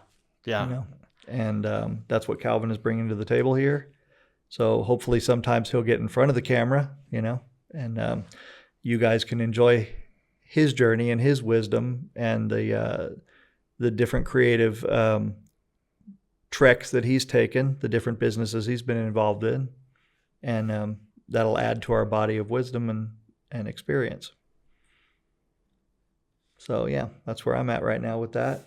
Yeah. And that's what Calvin is bringing to the table here. So hopefully sometimes he'll get in front of the camera, and you guys can enjoy his journey and his wisdom and the different creative treks that he's taken, the different businesses he's been involved in, and that'll add to our body of wisdom and experience. So yeah, that's where I'm at right now with that.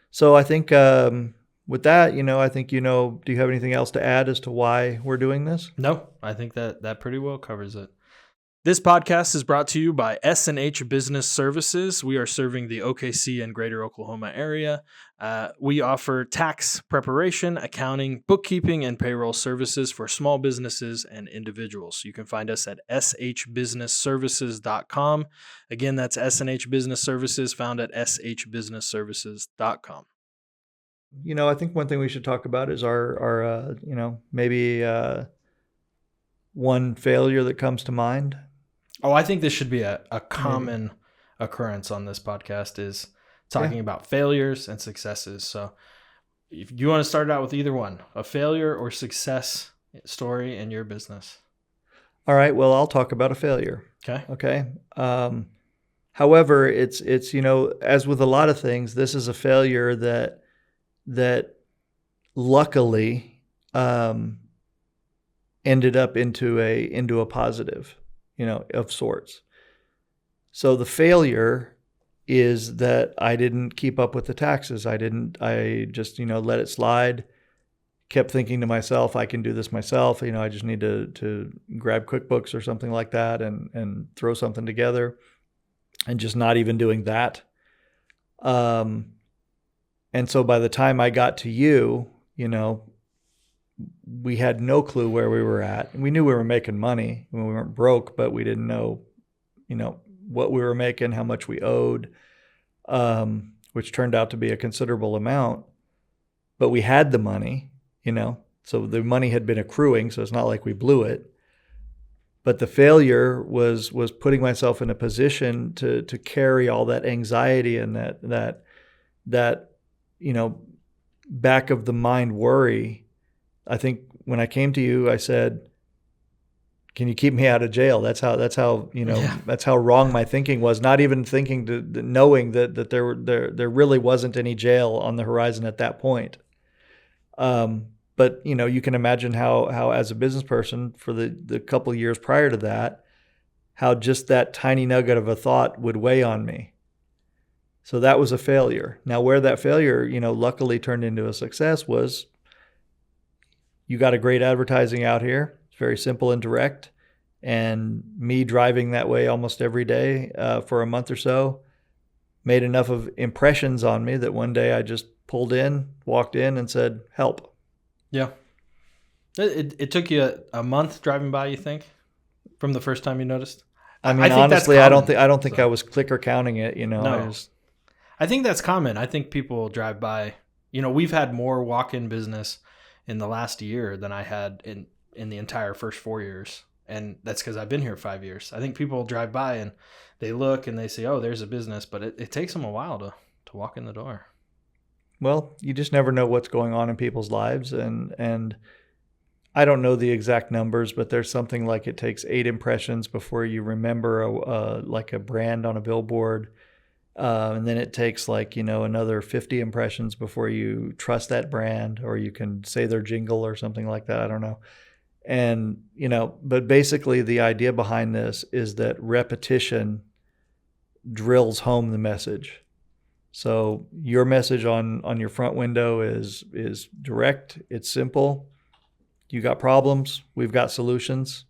So I think with that, I think, do you have anything else to add as to why we're doing this? No, I think that pretty well covers it. This podcast is brought to you by S&H Business Services. We are serving the OKC and greater Oklahoma area. We offer tax preparation, accounting, bookkeeping, and payroll services for small businesses and individuals. You can find us at shbusinessservices.com. Again, that's S&H Business Services, found at shbusinessservices.com. I think one thing we should talk about is our maybe one failure that comes to mind. Oh, I think this should be a common occurrence on this podcast, is talking about failures and successes. So if you want to start out with either one, a failure or success story in your business. All right. Well, I'll talk about a failure. Okay. However, it's as with a lot of things, this is a failure that luckily ended up into a positive, of sorts. So the failure is that I didn't keep up with the taxes. I just, let it slide, kept thinking to myself, I can do this myself. I just need to grab QuickBooks or something like that and throw something together. and just not even doing that. And so by the time I got to you, we had no clue where we were at. We knew we were making money when we weren't broke, but we didn't know, what we were making, how much we owed, which turned out to be a considerable amount. But we had the money, so the money had been accruing, so it's not like we blew it. But the failure was putting myself in a position to carry all that anxiety and that back of the mind worry. I think when I came to you, I said, "Can you keep me out of jail?" That's how that's how wrong my thinking was. Not even thinking knowing that there really wasn't any jail on the horizon at that point. But you can imagine how as a business person for the couple of years prior to that, how just that tiny nugget of a thought would weigh on me. So that was a failure. Now where that failure, luckily turned into a success was you got a great advertising out here. It's very simple and direct. And me driving that way almost every day for a month or so made enough of impressions on me that one day I just pulled in, walked in and said, "Help." Yeah. It took you a month driving by, you think, from the first time you noticed? I mean, I think honestly, that's I don't think I was clicker counting it, No. I think that's common. I think people drive by. We've had more walk-in business in the last year than I had in the entire first 4 years. And that's because I've been here 5 years. I think people drive by and they look and they say, "Oh, there's a business," but it takes them a while to walk in the door. Well, you just never know what's going on in people's lives. And I don't know the exact numbers, but there's something like it takes 8 impressions before you remember a brand on a billboard. And then it takes another 50 impressions before you trust that brand or you can say their jingle or something like that. I don't know. And, but basically the idea behind this is that repetition drills home the message. So your message on your front window is direct. It's simple. You got problems. We've got solutions.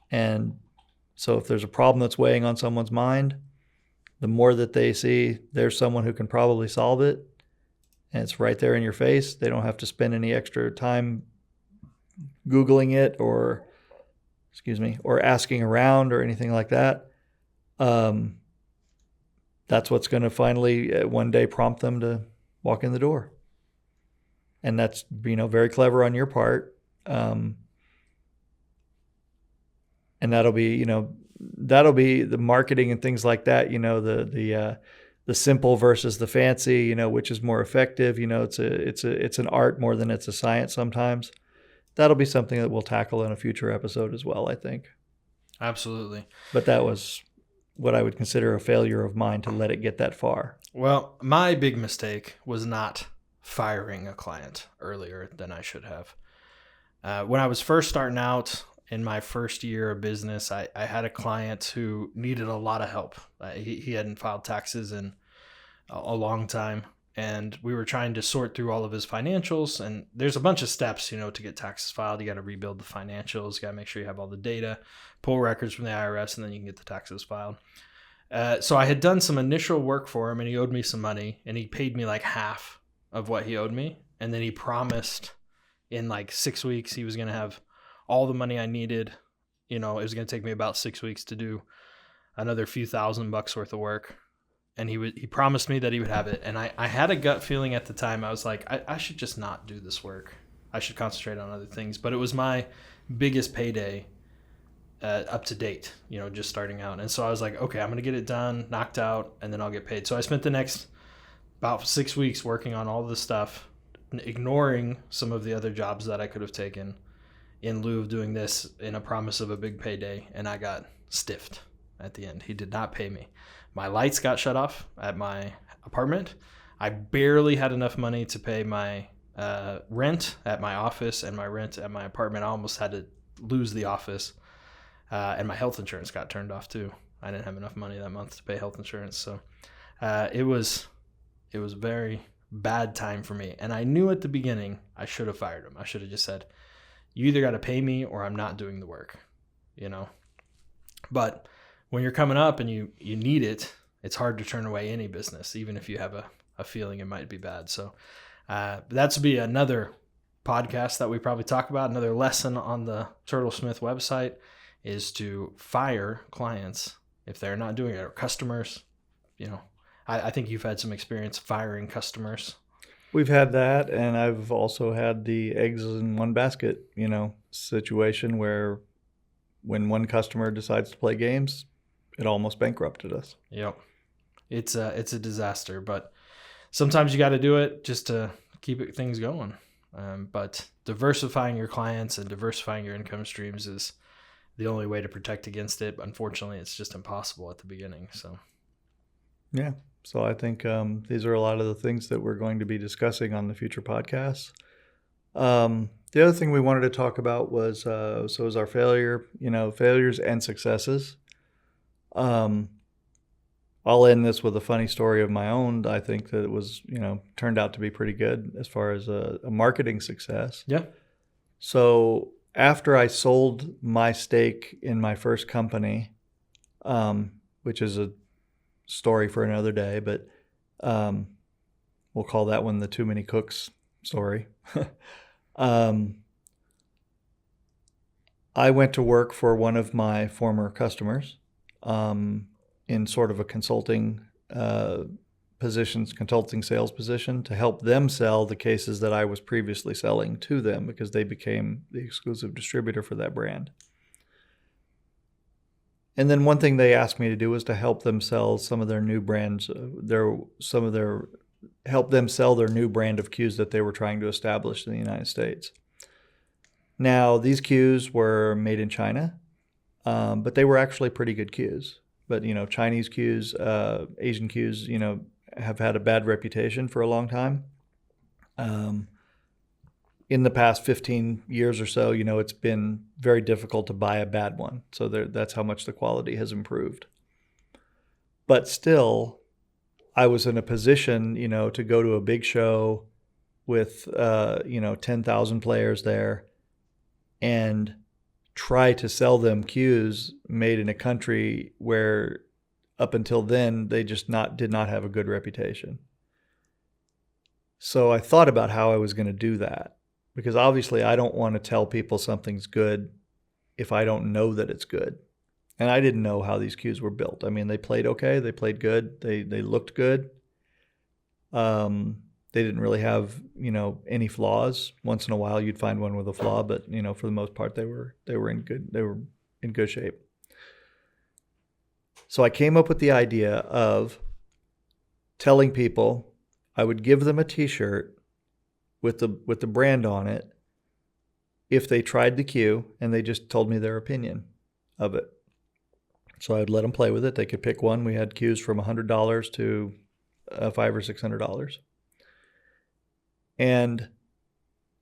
And so if there's a problem that's weighing on someone's mind, the more that they see there's someone who can probably solve it, and it's right there in your face. They don't have to spend any extra time Googling it or asking around or anything like that. That's what's going to finally one day prompt them to walk in the door. And that's, very clever on your part. And that'll be the marketing and things like that, the simple versus the fancy, which is more effective. It's an art more than it's a science sometimes. That'll be something that we'll tackle in a future episode as well, I think. Absolutely. But that was what I would consider a failure of mine to let it get that far. Well, my big mistake was not firing a client earlier than I should have. When I was first starting out in my first year of business, I had a client who needed a lot of help. He hadn't filed taxes in a long time, and we were trying to sort through all of his financials. And there's a bunch of steps, to get taxes filed. You got to rebuild the financials. You got to make sure you have all the data, pull records from the IRS, and then you can get the taxes filed. So I had done some initial work for him, and he owed me some money, and he paid me like half of what he owed me. And then he promised in like 6 weeks he was going to have all the money I needed. It was going to take me about 6 weeks to do another few $1,000 worth of work. And he promised me that he would have it. And I had a gut feeling at the time. I was like, I should just not do this work. I should concentrate on other things. But it was my biggest payday up to date, just starting out. And so I was like, okay, I'm going to get it done, knocked out, and then I'll get paid. So I spent the next about 6 weeks working on all this stuff, ignoring some of the other jobs that I could have taken in lieu of doing this in a promise of a big payday. And I got stiffed at the end. He did not pay me. My lights got shut off at my apartment. I barely had enough money to pay my rent at my office and my rent at my apartment. I almost had to lose the office. And my health insurance got turned off too. I didn't have enough money that month to pay health insurance. So it was a very bad time for me. And I knew at the beginning I should have fired him. I should have just said, you either got to pay me or I'm not doing the work, But when you're coming up and you need it, it's hard to turn away any business, even if you have a feeling it might be bad. So that's be another podcast that we probably talk about. Another lesson on the Turtlesmith website is to fire clients if they're not doing it, or customers. I think you've had some experience firing customers. We've had that, and I've also had the eggs in one basket, situation where when one customer decides to play games, it almost bankrupted us. Yep. It's a disaster, but sometimes you got to do it just to keep things going. But diversifying your clients and diversifying your income streams is the only way to protect against it. Unfortunately, it's just impossible at the beginning. So, yeah. So I think these are a lot of the things that we're going to be discussing on the future podcasts. The other thing we wanted to talk about was our failures and successes. I'll end this with a funny story of my own. I think that it was, turned out to be pretty good as far as a marketing success. Yeah. So after I sold my stake in my first company, which is a story for another day, but we'll call that one the Too Many Cooks story. I went to work for one of my former customers in sort of a consulting sales position to help them sell the cases that I was previously selling to them, because they became the exclusive distributor for that brand. And then one thing they asked me to do was to help them sell some of their new brands, help them sell their new brand of cues that they were trying to establish in the United States. Now, these cues were made in China, but they were actually pretty good cues. But, Chinese cues, Asian cues, have had a bad reputation for a long time. In the past 15 years or so, it's been very difficult to buy a bad one. So that's how much the quality has improved. But still, I was in a position, to go to a big show with, 10,000 players there and try to sell them cues made in a country where up until then they just did not have a good reputation. So I thought about how I was going to do that, because obviously I don't want to tell people something's good if I don't know that it's good. And I didn't know how these cues were built. I mean, they played okay, they played good, they looked good. They didn't really have, any flaws. Once in a while you'd find one with a flaw, but for the most part they were in good shape. So I came up with the idea of telling people I would give them a t-shirt with the brand on it if they tried the cue and they just told me their opinion of it. So I'd let them play with it. They could pick one. We had cues from $100 to $500 or $600. And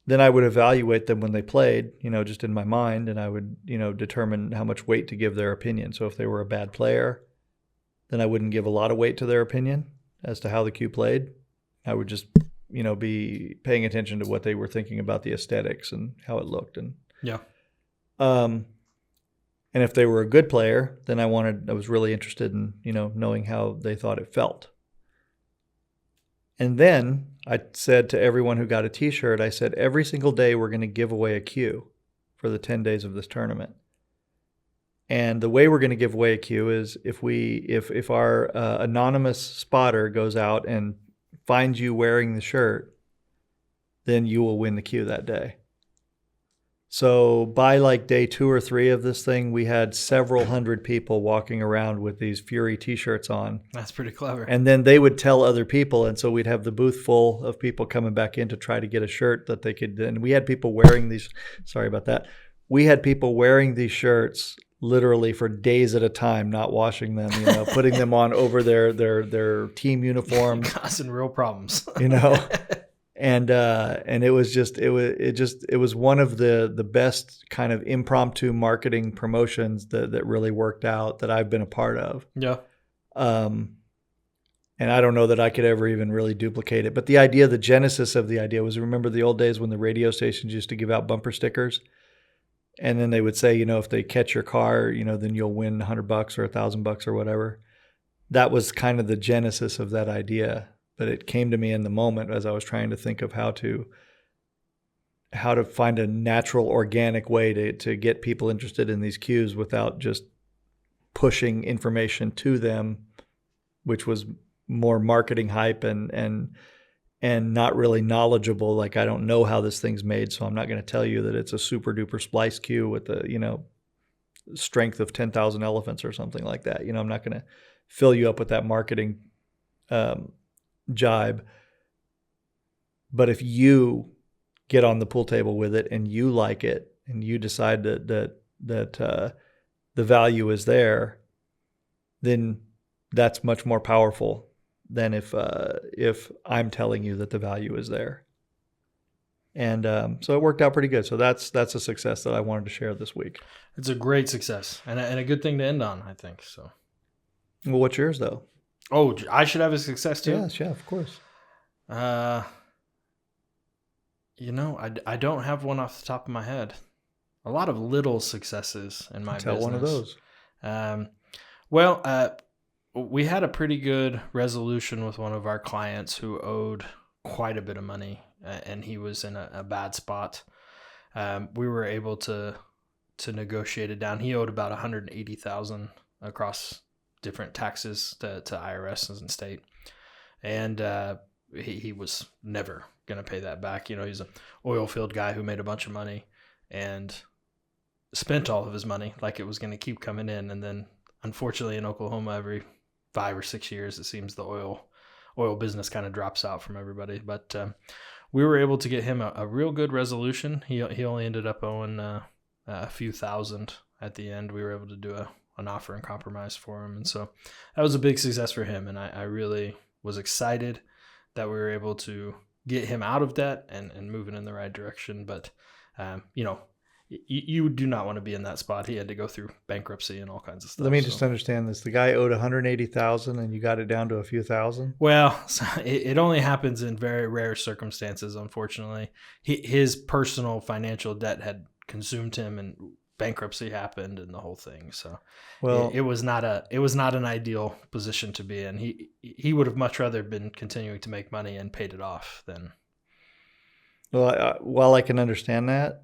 then I would evaluate them when they played, just in my mind, and I would, determine how much weight to give their opinion. So if they were a bad player, then I wouldn't give a lot of weight to their opinion as to how the cue played. I would just, be paying attention to what they were thinking about the aesthetics and how it looked. And yeah. And if they were a good player, then I was really interested in, knowing how they thought it felt. And then I said to everyone who got a t-shirt, I said, every single day we're going to give away a cue for the 10 days of this tournament. And the way we're going to give away a cue is if our anonymous spotter goes out and finds you wearing the shirt, then you will win the cue that day. So by like day 2 or 3 of this thing, we had several hundred people walking around with these Fury t-shirts on. That's pretty clever. And then they would tell other people. And so we'd have the booth full of people coming back in to try to get a shirt that they could. And we had people wearing these. Sorry about that. We had people wearing these shirts literally for days at a time, not washing them, putting them on over their team uniform. Causing real problems. And it was one of the best kind of impromptu marketing promotions that really worked out that I've been a part of. Yeah. And I don't know that I could ever even really duplicate it. But the genesis of the idea was, remember the old days when the radio stations used to give out bumper stickers? And then they would say, if they catch your car, then you'll win $100 or $1,000 or whatever. That was kind of the genesis of that idea. But it came to me in the moment as I was trying to think of how to find a natural, organic way to get people interested in these cues without just pushing information to them, which was more marketing hype and not really knowledgeable. Like, I don't know how this thing's made, so I'm not going to tell you that it's a super duper splice cue with the, strength of 10,000 elephants or something like that. I'm not going to fill you up with that marketing jibe. But if you get on the pool table with it and you like it and you decide that the value is there, then that's much more powerful than if I'm telling you that the value is there. And so it worked out pretty good. So that's a success that I wanted to share this week. It's a great success and a good thing to end on, I think. So, well, what's yours though? Oh, I should have a success too. Yes, yeah, of course. I don't have one off the top of my head. A lot of little successes in my business. Tell one of those. We had a pretty good resolution with one of our clients who owed quite a bit of money, and he was in a bad spot. We were able to negotiate it down. He owed about $180,000 across different taxes to IRS and state, and he was never going to pay that back. He's an oil field guy who made a bunch of money and spent all of his money like it was going to keep coming in. And then unfortunately in Oklahoma, every 5 or 6 years, it seems the oil business kind of drops out from everybody. But we were able to get him a real good resolution. He only ended up owing a few thousand at the end. We were able to do an offer and compromise for him. And so that was a big success for him. And I really was excited that we were able to get him out of debt and moving in the right direction. But, you do not want to be in that spot. He had to go through bankruptcy and all kinds of stuff. Let me just understand this. The guy owed $180,000 and you got it down to a few thousand? Well, it only happens in very rare circumstances, unfortunately. His personal financial debt had consumed him and bankruptcy happened and the whole thing. So it was not an ideal position to be in. He would have much rather been continuing to make money and paid it off than. Well, while I can understand that,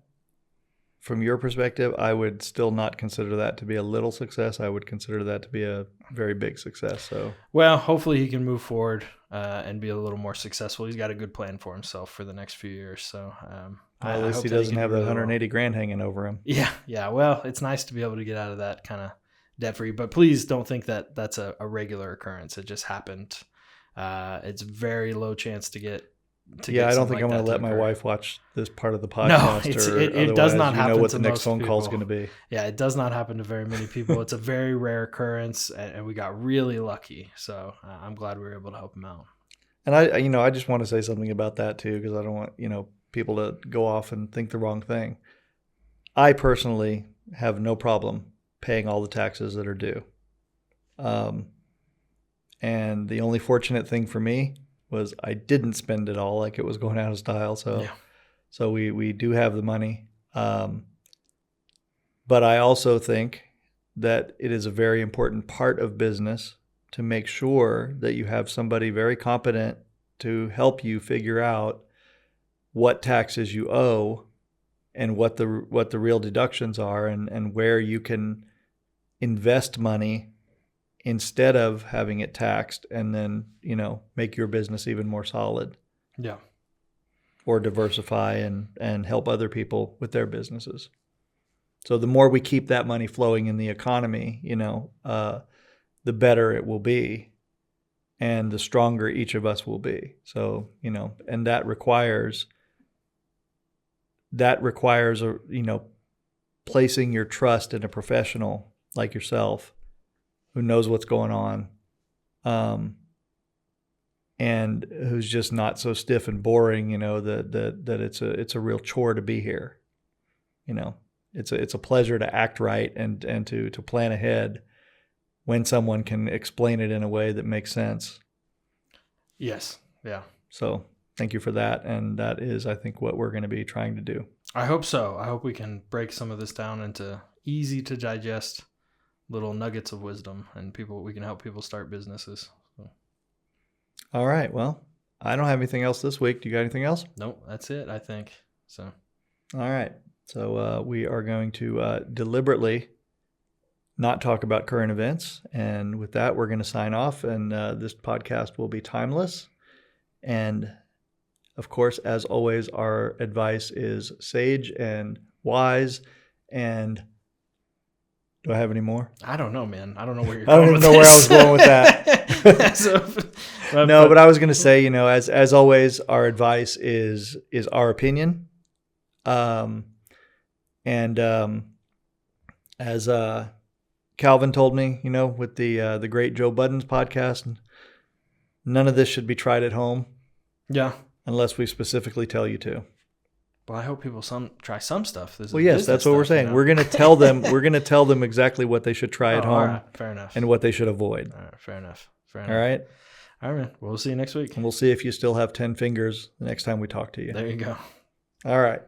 from your perspective, I would still not consider that to be a little success. I would consider that to be a very big success. So, well, hopefully he can move forward and be a little more successful. He's got a good plan for himself for the next few years. So, at least he doesn't have that $180,000 hanging over him. Yeah. Well, it's nice to be able to get out of that kind of debt free, but please don't think that that's a regular occurrence. It just happened. It's very low chance to get. I don't think I'm going to let my wife watch this part of the podcast. No, it does not happen. You know what the to next most phone people. call is going to be. Yeah, it does not happen to very many people. It's a very rare occurrence, and we got really lucky. So I'm glad we were able to help him out. And I just want to say something about that too, because I don't want people to go off and think the wrong thing. I personally have no problem paying all the taxes that are due. And the only fortunate thing for me was I didn't spend it all like it was going out of style. So we do have the money. But I also think that it is a very important part of business to make sure that you have somebody very competent to help you figure out what taxes you owe and what the real deductions are and where you can invest money instead of having it taxed and then, make your business even more solid. Yeah. Or diversify and help other people with their businesses. So the more we keep that money flowing in the economy, the better it will be and the stronger each of us will be. So, and that requires placing your trust in a professional like yourself who knows what's going on, and who's just not so stiff and boring, that it's a real chore to be here. It's a pleasure to act right and to plan ahead when someone can explain it in a way that makes sense. Yes. Yeah. So thank you for that. And that is, I think, what we're going to be trying to do. I hope so. I hope we can break some of this down into easy to digest little nuggets of wisdom, and we can help people start businesses. So. All right. Well, I don't have anything else this week. Do you got anything else? Nope, that's it, I think. So. All right. So we are going to deliberately not talk about current events. And with that, we're going to sign off. And this podcast will be timeless. And of course, as always, our advice is sage and wise. And do I have any more? I don't know, man. I don't know where you're I don't going even know where I was going with that. No, but I was going to say, as always, our advice is our opinion. As Calvin told me, with the great Joe Budden's podcast, none of this should be tried at home. Yeah. Unless we specifically tell you to. Well, I hope people try some stuff. Well, yes, that's what we're saying. We're going to tell them. We're going to tell them exactly what they should try at home. All right, fair enough. And what they should avoid. All right, fair enough. All right. All right, man. Well, we'll see you next week. And we'll see if you still have 10 fingers the next time we talk to you. There you go. All right.